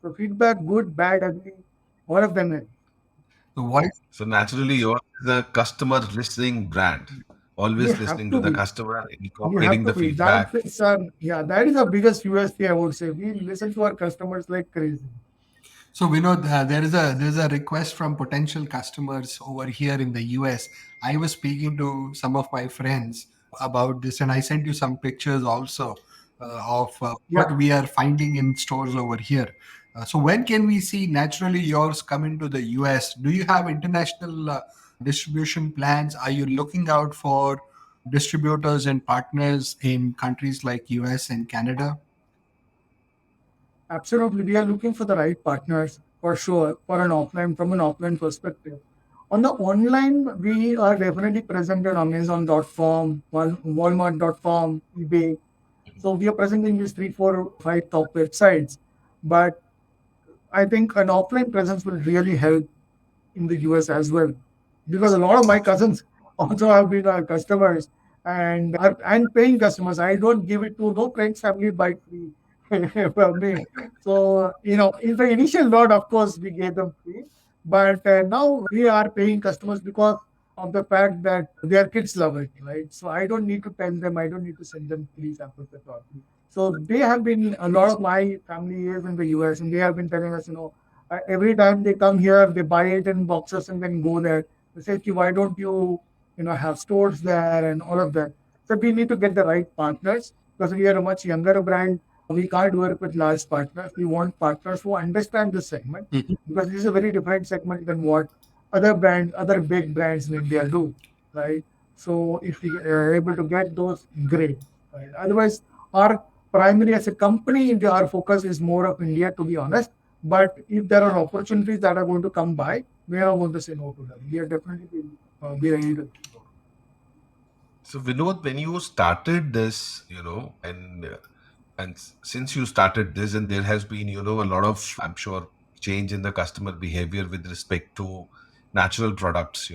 So feedback, good, bad, ugly, all of them help. So, what So naturally, you're the customer listening brand, We always have listening to to the be. customer, We have incorporating to the be. That feedback. is that is our biggest USP, I would say. We listen to our customers like crazy. So Vinod, there's a request from potential customers over here in the US. I was speaking to some of my friends about this, and I sent you some pictures also of what Yeah, we are finding in stores over here. So when can we see naturally yours come into the US? Do you have international distribution plans? Are you looking out for distributors and partners in countries like US and Canada? absolutely. We are looking for the right partners for sure from an offline perspective. On the online, we are definitely present on Amazon.com, Walmart.com, eBay. So we are present in these three, four, five top websites. But I think an offline presence will really help in the US as well, because a lot of my cousins also have been our customers and paying customers. I don't give it to no friends family by free from me. So in the initial lot, of course, we gave them free, But now we are paying customers because of the fact that their kids love it, right? So I don't need to tell them, I don't need to send them free samples at all. So they have been, a lot of my family is in the US, and they have been telling us, every time they come here, they buy it in boxes and then go there. They say, "Ki, why don't you, have stores there and all of that?" So we need to get the right partners because we are a much younger brand. We can't work with large partners. We want partners who understand the segment because this is a very different segment than what other big brands in India do, right? So if we are able to get those, great. Right? Otherwise, our primary as a company, our focus is more of India, to be honest. But if there are opportunities that are going to come by, we are not going to say no to them. We are definitely be ready to. So Vinod, when you started this, since you started this, and there has been, a lot of, I'm sure, change in the customer behavior with respect to natural products,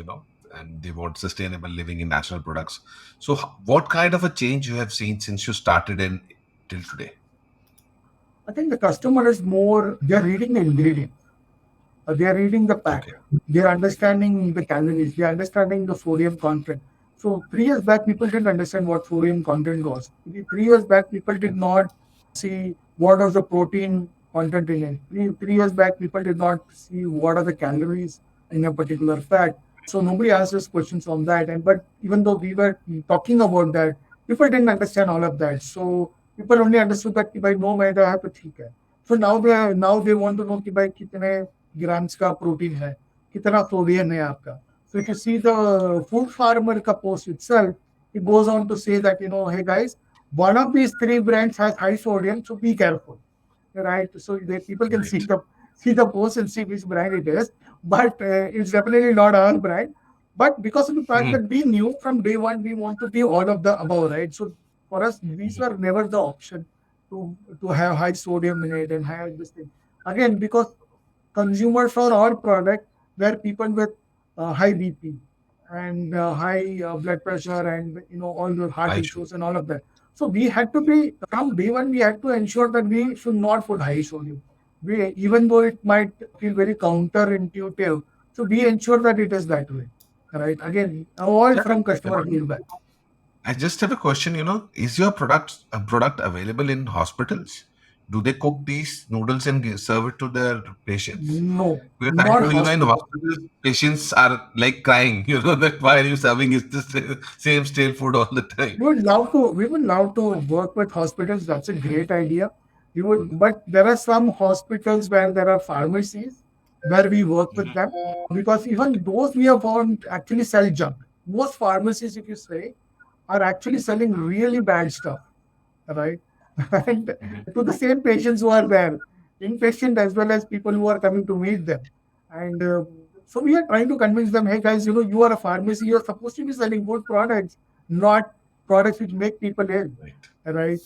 and they want sustainable living in natural products. So, what kind of a change you have seen since you started and till today? I think the customer is more, they're reading the ingredients. They are reading the pack. Okay. They are understanding the calories. They are understanding the sodium content. So 3 years back, people didn't understand what sodium content was. 3 years back, people did not see what was the protein content in it. 3 years back, people did not see what are the calories in a particular fat. So nobody asked us questions on that. And but even though we were talking about that, people didn't understand all of that. So people only understood that by no matter I have to think. So now they want to know कि भाई कितने grams का protein है, कितना sodium है आपका. So if you see the food farmer ka post itself, it goes on to say that, hey guys, one of these three brands has high sodium, so be careful, right? So people can Right. see the post and see which brand it is, but it's definitely not our brand. But because of the fact Mhm. that we knew from day one, we want to be all of the above, right? So for us, these were never the option to have high sodium in it and have this thing. Again, because consumers for our product were people with high BP and high blood pressure and all the heart I should. issues and all of that. So we had to be from day one. We had to ensure that we should not put high sodium. We even though it might feel very counterintuitive, so we ensure that it is that way. Right? Again, all Yeah. from customer feedback. I just have a question, is your product available in hospitals? Do they cook these noodles and serve it to their patients? No, Because I not know, in hospital. hospitals, patients are like crying, that why are you serving is the same stale food all the time? We would love to work with hospitals. That's a great idea. But there are some hospitals where there are pharmacies where we work with Mhm. them because even those we have found actually sell junk. Most pharmacies, if you say, are actually selling really bad stuff, right? And Mhm. to the same patients who are there, inpatient as well as people who are coming to meet them. And so we are trying to convince them, hey guys, you are a pharmacy, you're supposed to be selling good products, not products which make people ill, Right. right?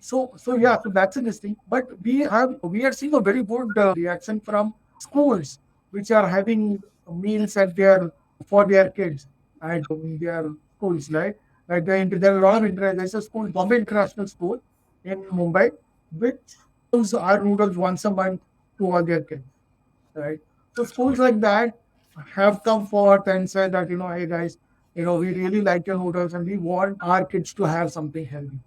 So yeah, so that's interesting. But we are seeing a very good reaction from schools which are having meals at their for their kids at their schools, right? Like there are a lot of there's a school, Bombay International School in Mumbai, which gives our noodles once a month to all their kids, right? So That's schools good. like that have come forth and said that, hey guys, we really like your noodles and we want our kids to have something healthy.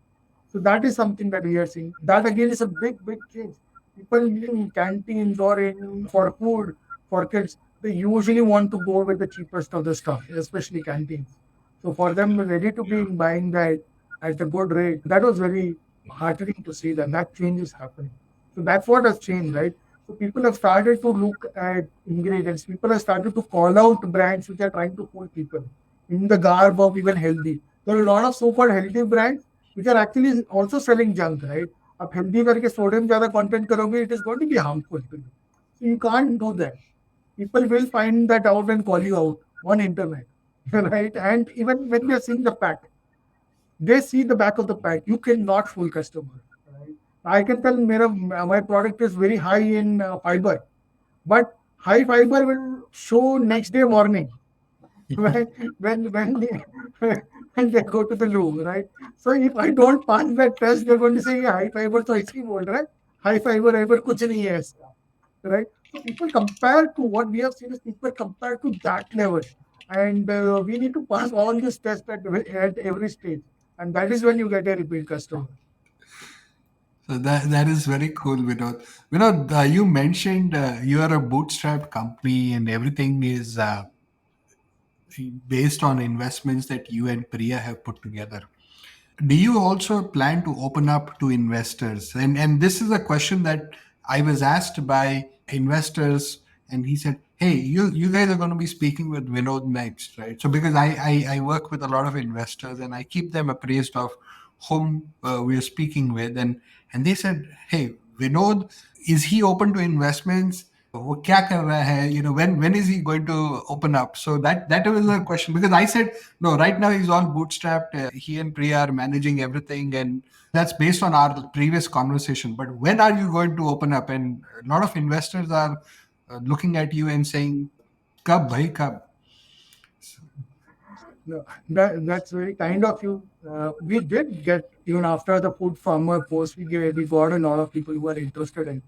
So that is something that we are seeing. That again is a big, big change. People in canteens or in for food for kids, they usually want to go with the cheapest of the stuff, especially canteens. So for them, ready to be Yeah. buying that at a good rate, that was very heartening to see that change is happening. So that's what has changed, right? So people have started to look at ingredients. People have started to call out brands which are trying to fool people in the garb of even healthy. There are a lot of so-called healthy brands which are actually also selling junk, right? आप healthy करके sodium ज़्यादा content करोगे, it is going to be harmful to you. So you can't do that. People will find that out and call you out on internet, right? And even when we are seeing the pack, they see the back of the pack. You cannot fool customers, right? I can tell my product is very high in fiber, but high fiber will show next day morning when when they when they go to the loo, right? So if I don't pass that test, they're going to say, "Yeah, high fiber तो इसकी बोल रहा है, high fiber कुछ नहीं है इसका," right? People compare to what we have seen is people compare to that level. And we need to pass all these tests at every stage. And that is when you get a repeat customer. So that is very cool, Vinod. Vinod, you mentioned you are a bootstrap company and everything is based on investments that you and Priya have put together. Do you also plan to open up to investors? And this is a question that I was asked by investors, and he said, "Hey, you guys are going to be speaking with Vinod next, right?" So because I work with a lot of investors and I keep them appraised of whom we are speaking with, and they said, "Hey, Vinod, is he open to investments? वो क्या कर रहा है, when is he going to open up?" So that was a question, because I said no, right now he's all bootstrapped. He and Priya are managing everything, and that's based on our previous conversation. But when are you going to open up? And a lot of investors are looking at you and saying, "Kab bhai kab?" No, that's very kind of you. We did get, even after the food farmer post, we got a lot of people who are interested in.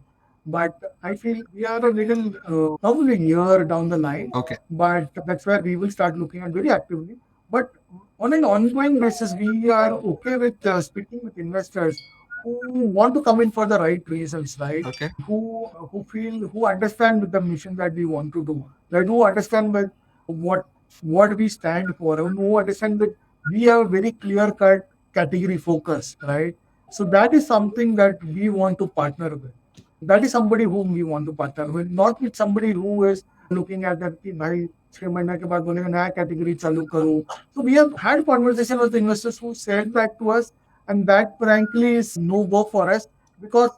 But I feel we are a little, probably a year down the line. Okay. But that's where we will start looking at very actively. But on an ongoing basis, we are okay with speaking with investors who want to come in for the right reasons, right? Okay. Who understand the mission that we want to do, right? Who understand what what we stand for, and who understand that we have a very clear cut category focus, right? So that is something that we want to partner with. That is somebody whom we want to partner with, not with somebody who is looking at that कि भाई 6 महीने के बाद बोलेगा नया category चालू करो. So we have had conversation with investors who said that to us, and that frankly is no go for us, because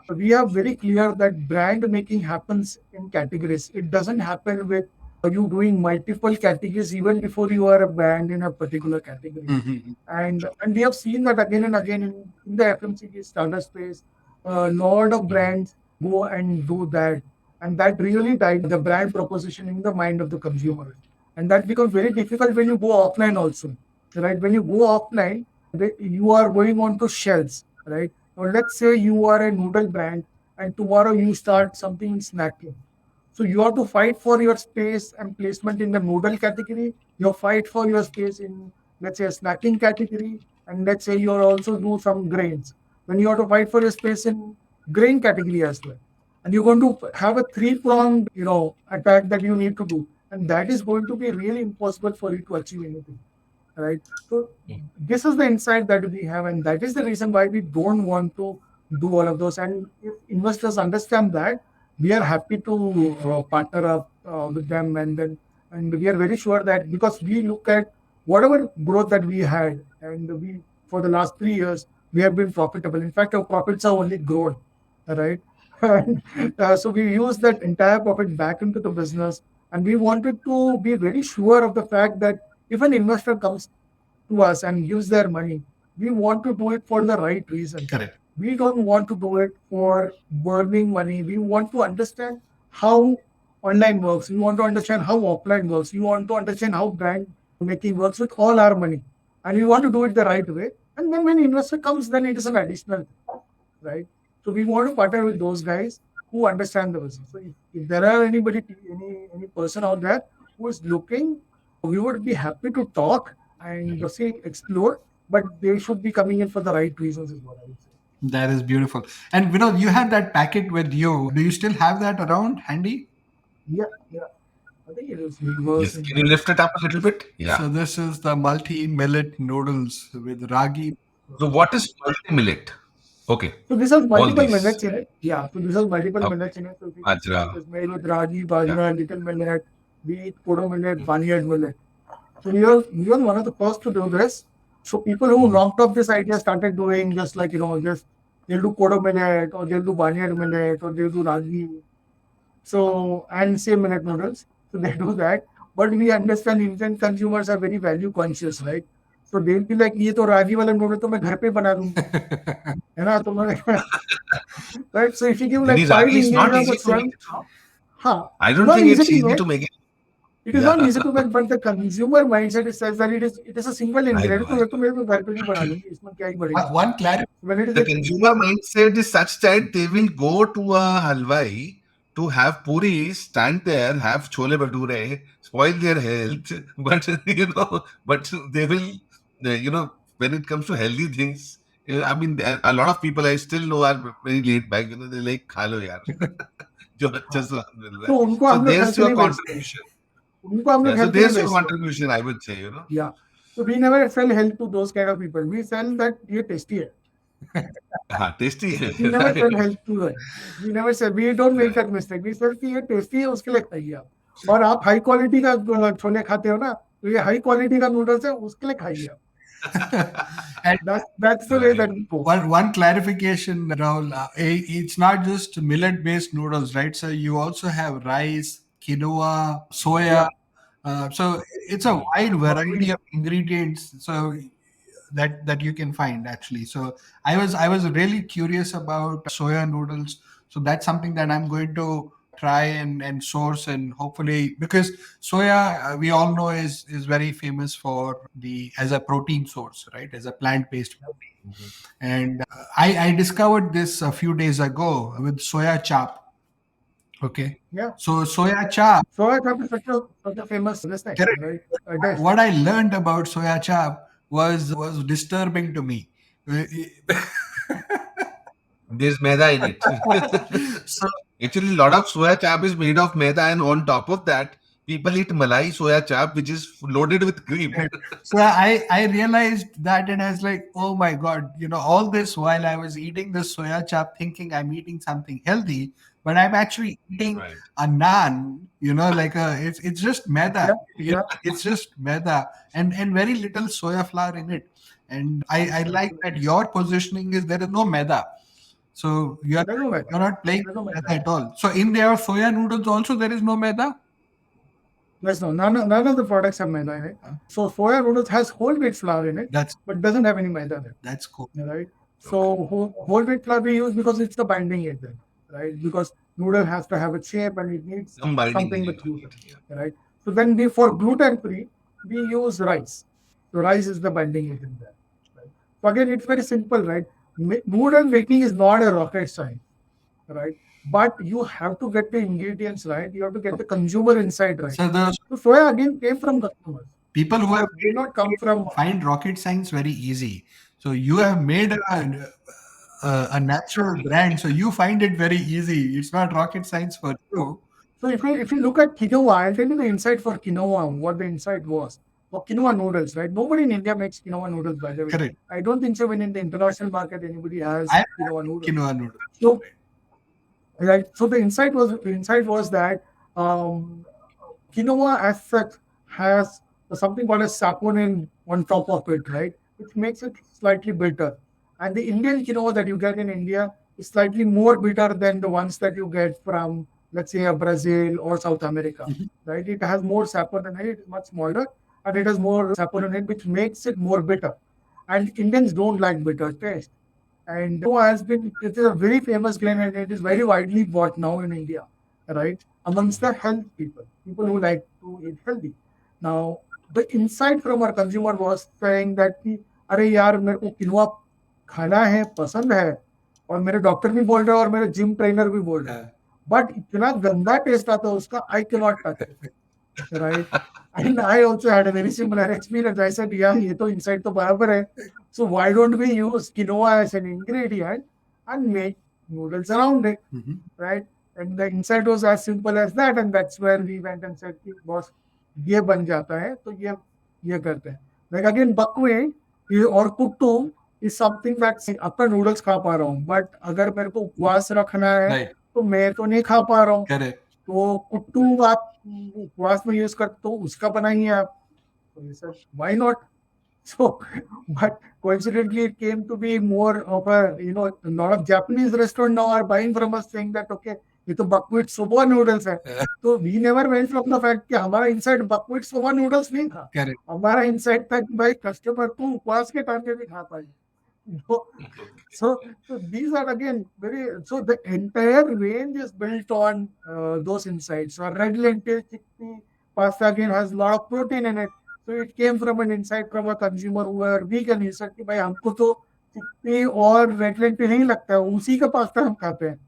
we are very clear that brand making happens in categories. It doesn't happen with you doing multiple categories even before you are a brand in a particular category. Mhm. And we have seen that again and again in the FMCG startup space. A lot of brands go and do that, and that really died the brand proposition in the mind of the consumer. And that becomes very difficult when you go offline also, right? When you go offline, you are going on to shelves, right? Now, let's say you are a noodle brand and tomorrow you start something in snacking. So you have to fight for your space and placement in the noodle category. You fight for your space in, let's say, a snacking category, and let's say you also do some grains. Then you have to fight for your space in grain category as well. And you're going to have a three-pronged, attack that you need to do, and that is going to be really impossible for you to achieve anything, right? So this is the insight that we have, and that is the reason why we don't want to do all of those. And if investors understand that, we are happy to partner up with them, and we are very sure that because we look at whatever growth that we had, and we for the last 3 years we have been profitable. In fact, our profits are only grown, right? So we use that entire profit back into the business, and we wanted to be very sure of the fact that if an investor comes to us and gives their money, we want to do it for the right reasons. Correct. We don't want to do it for burning money. We want to understand how online works. We want to understand how offline works. We want to understand how brand making works with all our money. And we want to do it the right way. And then when investor comes, then it is an additional, right? So we want to partner with those guys who understand the business. So if there are any person out there who is looking, we would be happy to talk and say explore, but they should be coming in for the right reasons, is what I would say. That is beautiful. And Vinod, you had that packet with you. Do you still have that around handy? Yeah, yeah. I think it is Yes. reverse. Can you lift it up a little bit? Yeah. So this is the multi-millet noodles with ragi. So what is multi-millet? Okay. So this has All multiple these. millets in it. Yeah, so this has multiple Okay. millets in it. So if you can see, Bajra. it is made with ragi, Yeah. bajra, little millet, wheat, kodo millet, barnyard millet. So we are one of the first to do this. So people who knocked off this idea started doing just like, just they'll do kodo millet or they'll do barnyard millet or they'll do ragi. So, and same millet noodles. So they do that. But we understand Indian consumers are very value conscious, right? So they'll be like, ये तो रागी वाला noodle तो मैं घर पे बना दूंगा, है ना? तो मैं right? So if you give like Any five ragi is not ingredients easy of to make. 12, huh, I it's don't not think easy it's to easy make. to make it. It is Yeah. not easy to make, but the consumer mindset says that it is a single I ingredient. know. तो I मैं तो मेरे को घर पे भी बना लूंगी, इसमें क्या ही बढ़ेगा? One clarity. When it is The a consumer mindset is such that they will go to a halwai to have puris, stand there, have chole bhature, spoil their health, but but they will, when it comes to healthy things, I mean, a lot of people I still know are very laid back. They're like, "Khalo yaar." हाँ, Just मिल रहा तो है. उनको So हम लोग there's health your नहीं बेचते हैं, contribution. उनको हम लोग Yeah, so हेल्थ नहीं there's your बेचते. contribution, I would say. Yeah. So we never sell health to those kind of people. We sell that ये tasty है. हाँ, tasty है, We never right, sell health to them. We never sell. We don't make right. that mistake. We sell कि ये tasty है उसके लिए खाइए आप. और आप हाई क्वालिटी का छोले खाते हो ना, तो ये हाई क्वालिटी का नूडल्स है उसके लिए खाइए आप. And That's the way Right. that we go. one clarification, Rahul, it's not just millet-based noodles, right? So you also have rice, quinoa, soya. Yeah. So it's a wide variety of ingredients. So that you can find actually. So I was really curious about soya noodles. So that's something that I'm going to try and source, and hopefully, because soya, we all know, is very famous for the as a protein source, right? As a plant-based protein. Mhm. And I discovered this a few days ago with soya chap. Okay. Yeah. So soya chap. Soya chap is such a famous this thing, Correct. right? Dish. What I learned about soya chap was disturbing to me. There's maida in it. So Actually, a lot of soya chap is made of maida, and on top of that, people eat malai soya chap, which is loaded with cream. so I realized that, and I was like, oh my god, all this while I was eating this soya chap, thinking I'm eating something healthy, but I'm actually eating Right. a naan. Like it's just maida. Yeah. It's just maida and very little soya flour in it. And I like that your positioning is there is no maida. So you're There's no maida. you're not playing There's no with maida. maida at all. So in their soya noodles also there is no maida. There's none of the products have maida in it. So soya noodles has whole wheat flour in it, That's but doesn't have any maida in it. that's cool. Right? So whole wheat flour we use because it's the binding agent, right? Because noodle has to have a shape and it needs Some binding something agent with to gluten, it. Yeah. right? So then for gluten free, we use rice. So rice is the binding agent there. Right? So again, it's very simple, right? Noodle making is not a rocket science, right? But you have to get the ingredients right. You have to get the consumer insight right. So the So soya again came from customers. people who have Did not come from find rocket science very easy. So you have made a natural brand. So you find it very easy. It's not rocket science for you. So if you look at quinoa, I'll tell you the insight for quinoa, what the insight was. For quinoa noodles, right? Nobody in India makes quinoa noodles, by the way. Correct. I don't think so when in the international market anybody has I quinoa noodles. quinoa noodles. So, right. So the insight was that quinoa as such has something called a saponin on top of it, right? Which makes it slightly bitter. And the Indian quinoa that you get in India is slightly more bitter than the ones that you get from, let's say, Brazil or South America, right? It has more saponin in it, it's much smaller, and it has more saponin in it, which makes it more bitter. And Indians don't like bitter taste. And it is a very famous grain and it is very widely bought now in India, right? Amongst the health people who like to eat healthy. Now, the insight from our consumer was saying that कि अरे यार मेरे को quinoa खाना है पसंद है और मेरे डॉक्टर भी बोल रहे हैं और मेरे जिम ट्रेनर भी बोल रहे हैं बट इतना गंदा टेस्ट आता है उसका I can not touch it right and I also had a very similar experience. I said, yeah, ये तो inside तो बराबर है. So why don't we use quinoa as an ingredient and make noodles around it, right? And the insight was as simple as that, and that's where we went and said, कि boss, ये बन जाता है, तो ये करते हैं. Like again, buckwheat or kuttu is something that अपना noodles खा पा रहा हूँ, but अगर मेरे को उपवास रखना है, Right. तो मैं तो नहीं खा पा रहा हूँ. Correct. तो कुट्टू आप उपवास में यूज करते तो उसका बनाइए आप. So why not? So, but coincidentally, it came to be more of a lot of Japanese restaurants now are buying from us saying that okay, ये तो buckwheat soba noodles है. So we never went from the fact कि हमारा inside buckwheat soba noodles नहीं था. Correct. हमारा inside था कि भाई कस्टमर को उपवास के टाइम पे भी खा पाए. So these are again so the entire range is built on those insights. So red lentil chickpea pasta again has a lot of protein in it. So it came from an insight from a consumer who were vegan. He said कि भाई हमको तो chickpea और red lentil नहीं लगता है, उसी का पास्ता हम खाते हैं.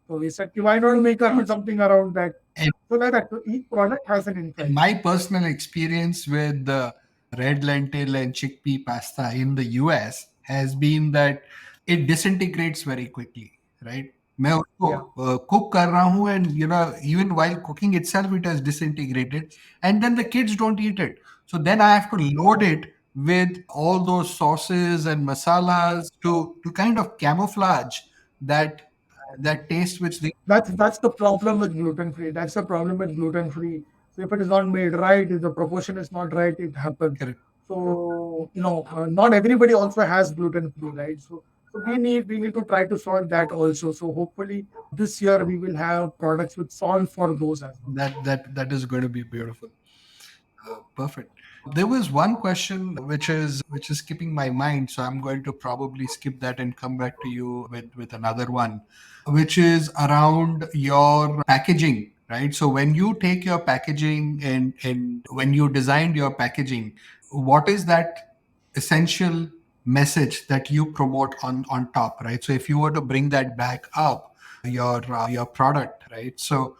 So we said, why not make something around that? And, So that each product has an and insight. my personal experience with the red lentil and chickpea pasta in the US has been that it disintegrates very quickly, right? मैं उसको Yeah. cook कर रहा हूँ and even while cooking itself it has disintegrated and then the kids don't eat it. So then I have to load it with all those sauces and masalas to kind of camouflage that taste which they That's the problem with gluten free. That's the problem with gluten free. So if it is not made right, if the proportion is not right, it happens. correct. So not everybody also has gluten free, right? So we need to try to solve that also. So hopefully this year we will have products which solve for those as well. That is going to be beautiful. Perfect. There was one question which is skipping my mind, so I'm going to probably skip that and come back to you with another one, which is around your packaging, right? So when you take your packaging and when you designed your packaging, what is that essential message that you promote on top, right? So if you were to bring that back up, your product, right? So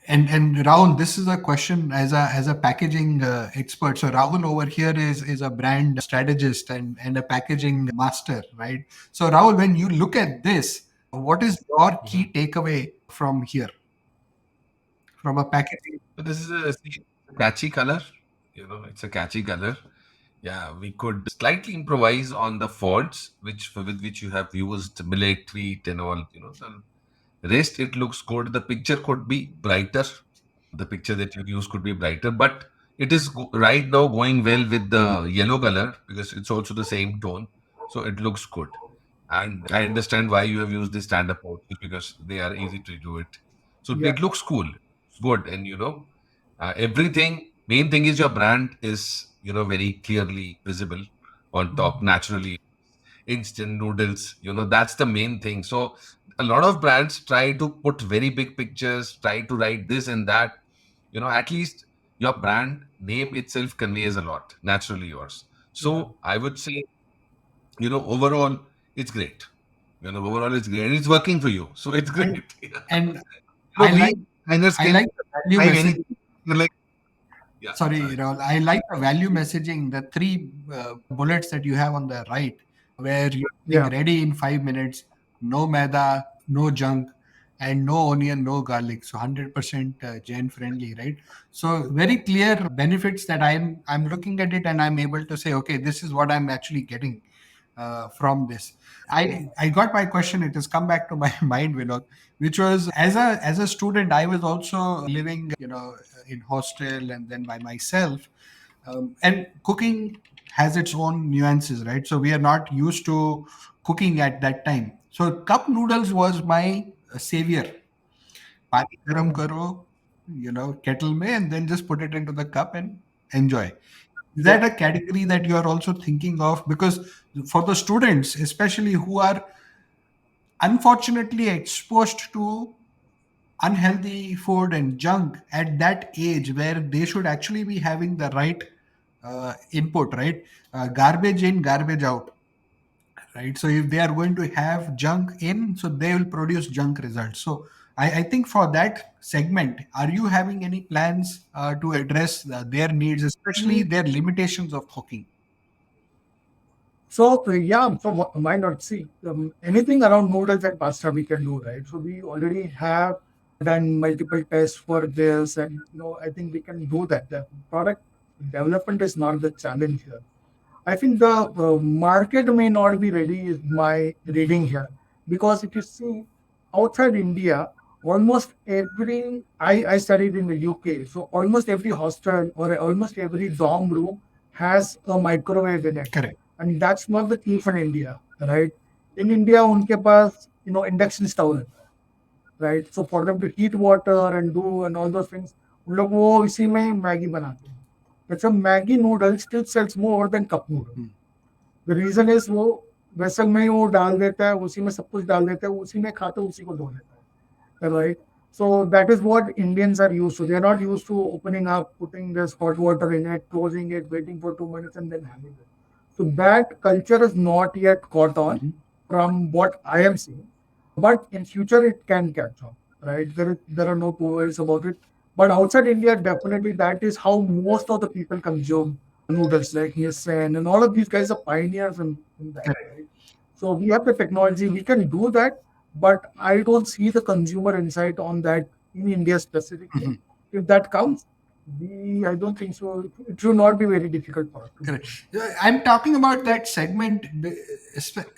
and Rahul, this is a question as a packaging expert. So Rahul over here is a brand strategist and a packaging master, right? So Rahul, when you look at this, what is your key Mhm. takeaway from here, from a packaging? So this is a catchy color. It's a catchy color. Yeah, we could slightly improvise on the fonts, with which you have used millet, wheat, and all. The rest, it looks good. The picture could be brighter. The picture that you use could be brighter, but it is right now going well with the yellow color because it's also the same tone, so it looks good. And I understand why you have used the stand-up pouches because they are easy to do it. So Yeah. it looks cool, it's good, and everything. Main thing is your brand is very clearly visible on top naturally. Instant noodles, that's the main thing. So a lot of brands try to put very big pictures, try to write this and that. At least your brand name itself conveys a lot, naturally yours. Yeah. So I would say, overall it's great. Overall it's great and it's working for you, so it's And great. and No, I we like designers I can like the value try message. anything. You're like, yeah, Sorry, sorry. Rahul. I like the value messaging, the three bullets that you have on the right, where you're saying Yeah. ready in 5 minutes, no maida, no junk, and no onion, no garlic. So 100% gen friendly, right? So very clear benefits that I'm looking at it and I'm able to say, okay, this is what I'm actually getting from this. I got my question. It has come back to my mind, Vinod, which was as a student, I was also living, in hostel and then by myself, and cooking has its own nuances, right? So we are not used to cooking at that time. So cup noodles was my savior. पानी गरम करो, kettle में, and then just put it into the cup and enjoy. Is Yeah. that a category that you are also thinking of? Because for the students, especially who are unfortunately exposed to unhealthy food and junk at that age where they should actually be having the right input, right? Garbage in, garbage out, right? So if they are going to have junk in, so they will produce junk results. So I think for that segment, are you having any plans to address their needs, especially Mm. their limitations of cooking? So yeah, so why not see anything around noodles and pasta we can do, right? So we already have done multiple tests for this, and I think we can do that. The product development is not the challenge here. I think the market may not be ready, is my reading here. Because if you see outside India, almost I studied in the UK, so almost every hostel or almost every dorm room has a microwave in it. Correct. And that's not the case in India, right? In India, उनके पास, induction stove है, right? So for them to heat water and do and all those things, उन लोग वो इसी में Maggi बनाते हैं. But some Maggi noodle still sells more than cup noodle. Hmm. The reason is वो वेसल में ही वो डाल देता है, उसी में सब कुछ डाल देता है, उसी में खाता है, उसी को धो लेता है, right? So that is what Indians are used to. They are not used to opening up, putting this hot water in it, closing it, waiting for 2 minutes, and then having it. So that culture is not yet caught on Mhm. from what I am seeing. But in future it can catch on, right? There are no worries about it. But outside India, definitely that is how most of the people consume noodles, like yes, and all of these guys are pioneers in that, right? So we have the technology, we can do that, but I don't see the consumer insight on that in India specifically. If that comes, we I don't think so. It should not be very difficult for us to do. Correct. I'm talking about that segment,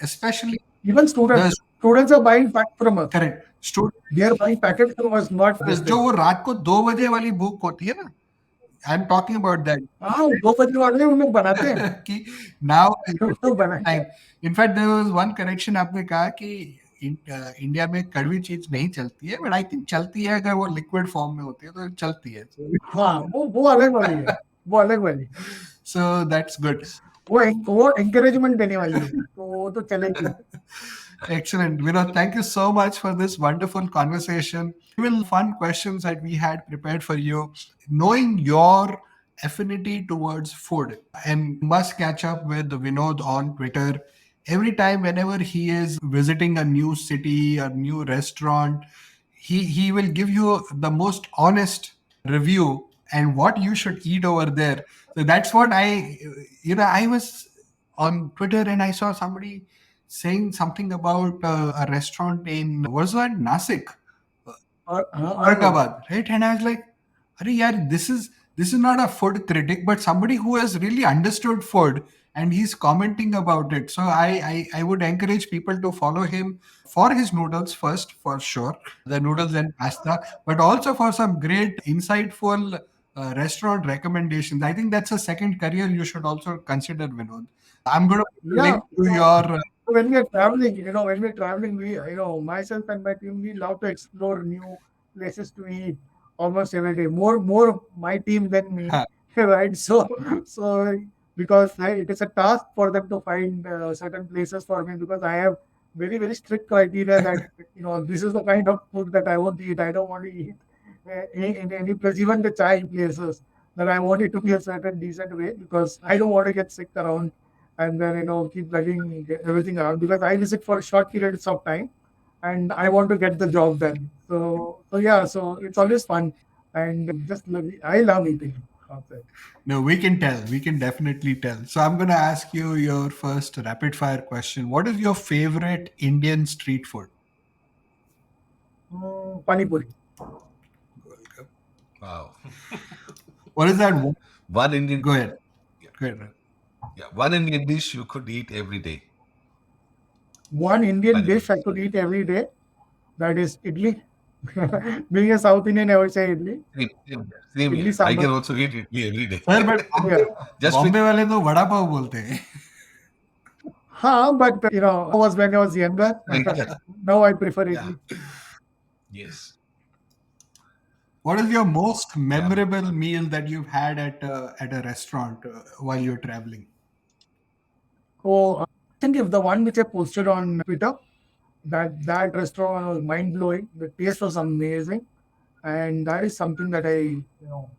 especially Even the students are buying pack from us. correct student They are buying packets from us, not this जो thing. वो रात को 2 बजे वाली भूख होती है ना, I am talking about that हाँ, 2 बजे वाले हम लोग बनाते हैं। कि नाउ हम लोग बनाते टाइम हैं। In fact there was one correction आपने कहा कि इंडिया में कड़वी चीज नहीं चलती है बट आई थिंक चलती है अगर वो लिक्विड फॉर्म में होती है तो चलती है हाँ, वो अलग वाली है। वो अलग वाली। सो दैट्स गुड वो एनकरेजमेंट देने वाली है। तो वो तो चलेगी। Excellent. Vinod, thank you so much for this wonderful conversation. Will fun questions that we had prepared for you. Knowing your affinity towards food, and must catch up with Vinod on Twitter. Every time, whenever he is visiting a new city, a new restaurant, he will give you the most honest review and what you should eat over there. So that's what I was on Twitter and I saw somebody saying something about a restaurant in was that Nasik, और हाँ, Aurangabad, right? And I was like, "Arey yaar, this is not a food critic, but somebody who has really understood food, and he's commenting about it." So I would encourage people to follow him for his noodles first, for sure, the noodles and pasta, but also for some great, insightful restaurant recommendations. I think that's a second career you should also consider, Vinod. I'm going to put a Yeah. link to your So when we are traveling, when we're traveling, myself and my team, we love to explore new places to eat almost every day. More my team than me, right? So because it is a task for them to find certain places for me because I have very strict criteria that this is the kind of food that I want to eat. I don't want to eat in any place, even the chai places. That I want it to be a certain decent way because I don't want to get sick around and then keep lugging everything around because I visit for short periods of time and I want to get the job done. So yeah, so it's always fun and I love eating outside. No, we can tell. We can definitely tell. So I'm going to ask you your first rapid fire question. What is your favorite Indian street food? Pani puri. Wow. What is that? One? One Indian. Go ahead. Yeah. Go ahead. Yeah, one Indian dish you could eat every day. One Indian Pani dish I puri. could eat every day. That is idli. Being a South Indian, I would say idli. Same Idli here. I can sambar. also eat idli every day. Sir, but Yeah. Just with Bombay वाले तो वड़ा पाव बोलते हैं. But was when I was younger. yes. Now I prefer Yeah. idli. Yes. What is your most Yeah. memorable meal that you've had at a restaurant while you're traveling? So I think if the one which I posted on Twitter, that restaurant was mind blowing. The taste was amazing, and that is something that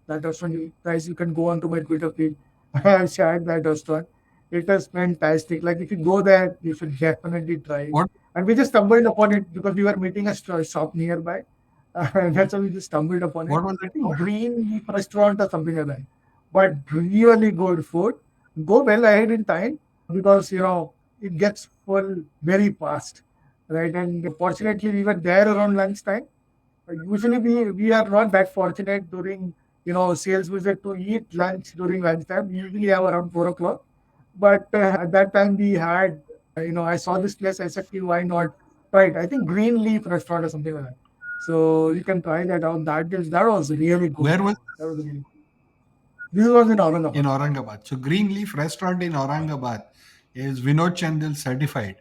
that restaurant. Guys, you can go onto my Twitter feed. I have shared that restaurant. It is fantastic. Like if you go there, you should definitely try it. What? And we just stumbled upon it because we were meeting a shop nearby. And that's how we just stumbled upon it. What was I it think called? Green Leaf Restaurant or something like that. But really good food. Go well ahead in time because it gets full very fast, right? And fortunately, we were there around lunchtime. Usually, we are not that fortunate during sales visit to eat lunch during lunchtime. We usually have around 4 o'clock. But at that time, we had I saw this place. I said, "Okay, why not try it?" I think Green Leaf Restaurant or something like that. So you can try that out. That was really good. Where was That was really. This was in Aurangabad. in Aurangabad? So Greenleaf Restaurant in Aurangabad is Vinod Chendhil certified.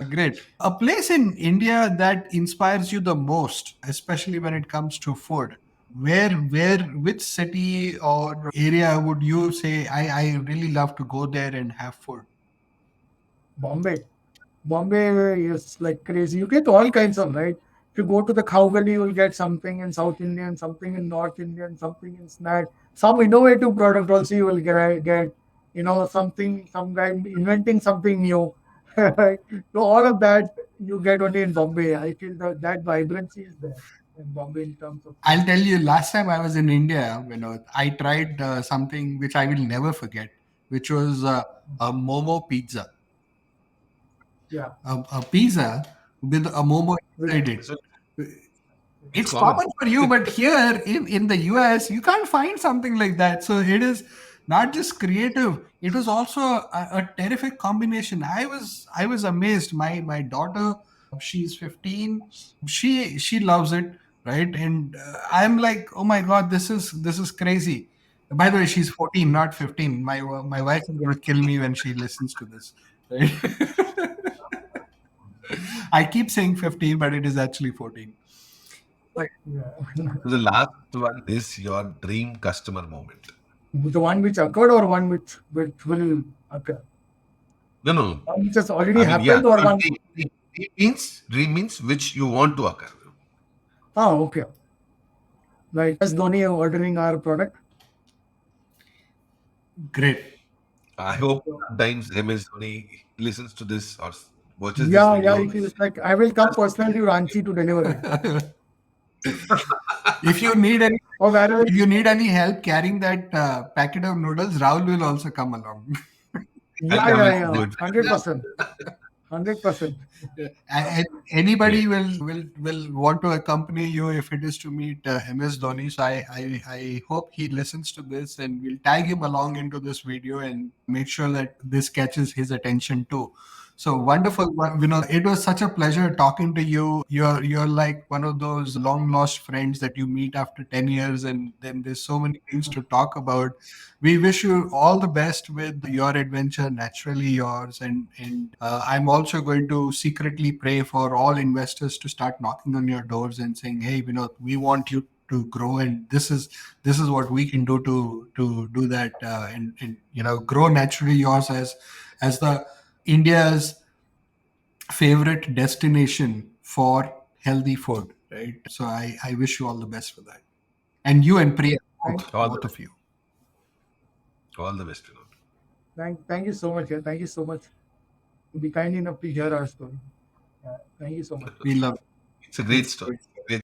Great. A place in India that inspires you the most, especially when it comes to food. Which city or area would you say I really love to go there and have food? Bombay. Bombay is like crazy. You get all kinds of, right? If you go to the Cow Valley, you'll get something in South Indian, something in North Indian, something in snack, some innovative product also you will get, some guy inventing something new. Right? So all of that you get only in Bombay. I feel that vibrancy is there in Bombay in terms of I'll food. tell you, last time I was in India, I tried something which I will never forget, which was a momo pizza. Yeah, A pizza with a momo with inside it. So it's It's common. common for you, but here in the US, you can't find something like that. So it is not just creative; it was also a terrific combination. I was amazed. My daughter, she's 15. She loves it, right? And I'm like, oh my god, this is crazy. By the way, she's 14, not 15. My wife is going to kill me when she listens to this. Right? I keep saying 15, but it is actually 14. Like, yeah. So the last one is your dream customer moment. The one which occurred or one which will occur. No, no. One which has already I mean, yeah, happened or your one. dream means which you want to occur. Oh, okay. Like as Dhoni ordering our product. great. I hope sometimes MS Dhoni listens to this or watches this Yeah, yeah. video. It is like I will come personally to Ranchi to deliver it. If you need any, Or wherever. if you need any help carrying that packet of noodles, Rahul will also come along. I'll Yeah, come yeah, and yeah. do it. 100%. 100%. Anybody Great. will want to accompany you if it is to meet MS Dhoni. So I hope he listens to this and we'll tag him along into this video and make sure that this catches his attention too. So wonderful, it was such a pleasure talking to you. You're like one of those long lost friends that you meet after 10 years, and then there's so many things to talk about. We wish you all the best with your adventure, naturally yours. And I'm also going to secretly pray for all investors to start knocking on your doors and saying, "Hey, we want you to grow, and this is what we can do to do that, and grow naturally yours as the India's favorite destination for healthy food." Right. So I wish you all the best for that, and you and Priya, Thank, All the both best. of you. All the best, Vinod. thank you so much. Yeah. Thank you so much to be kind enough to hear our story. Yeah. Thank you so much. We love It's a it. great story.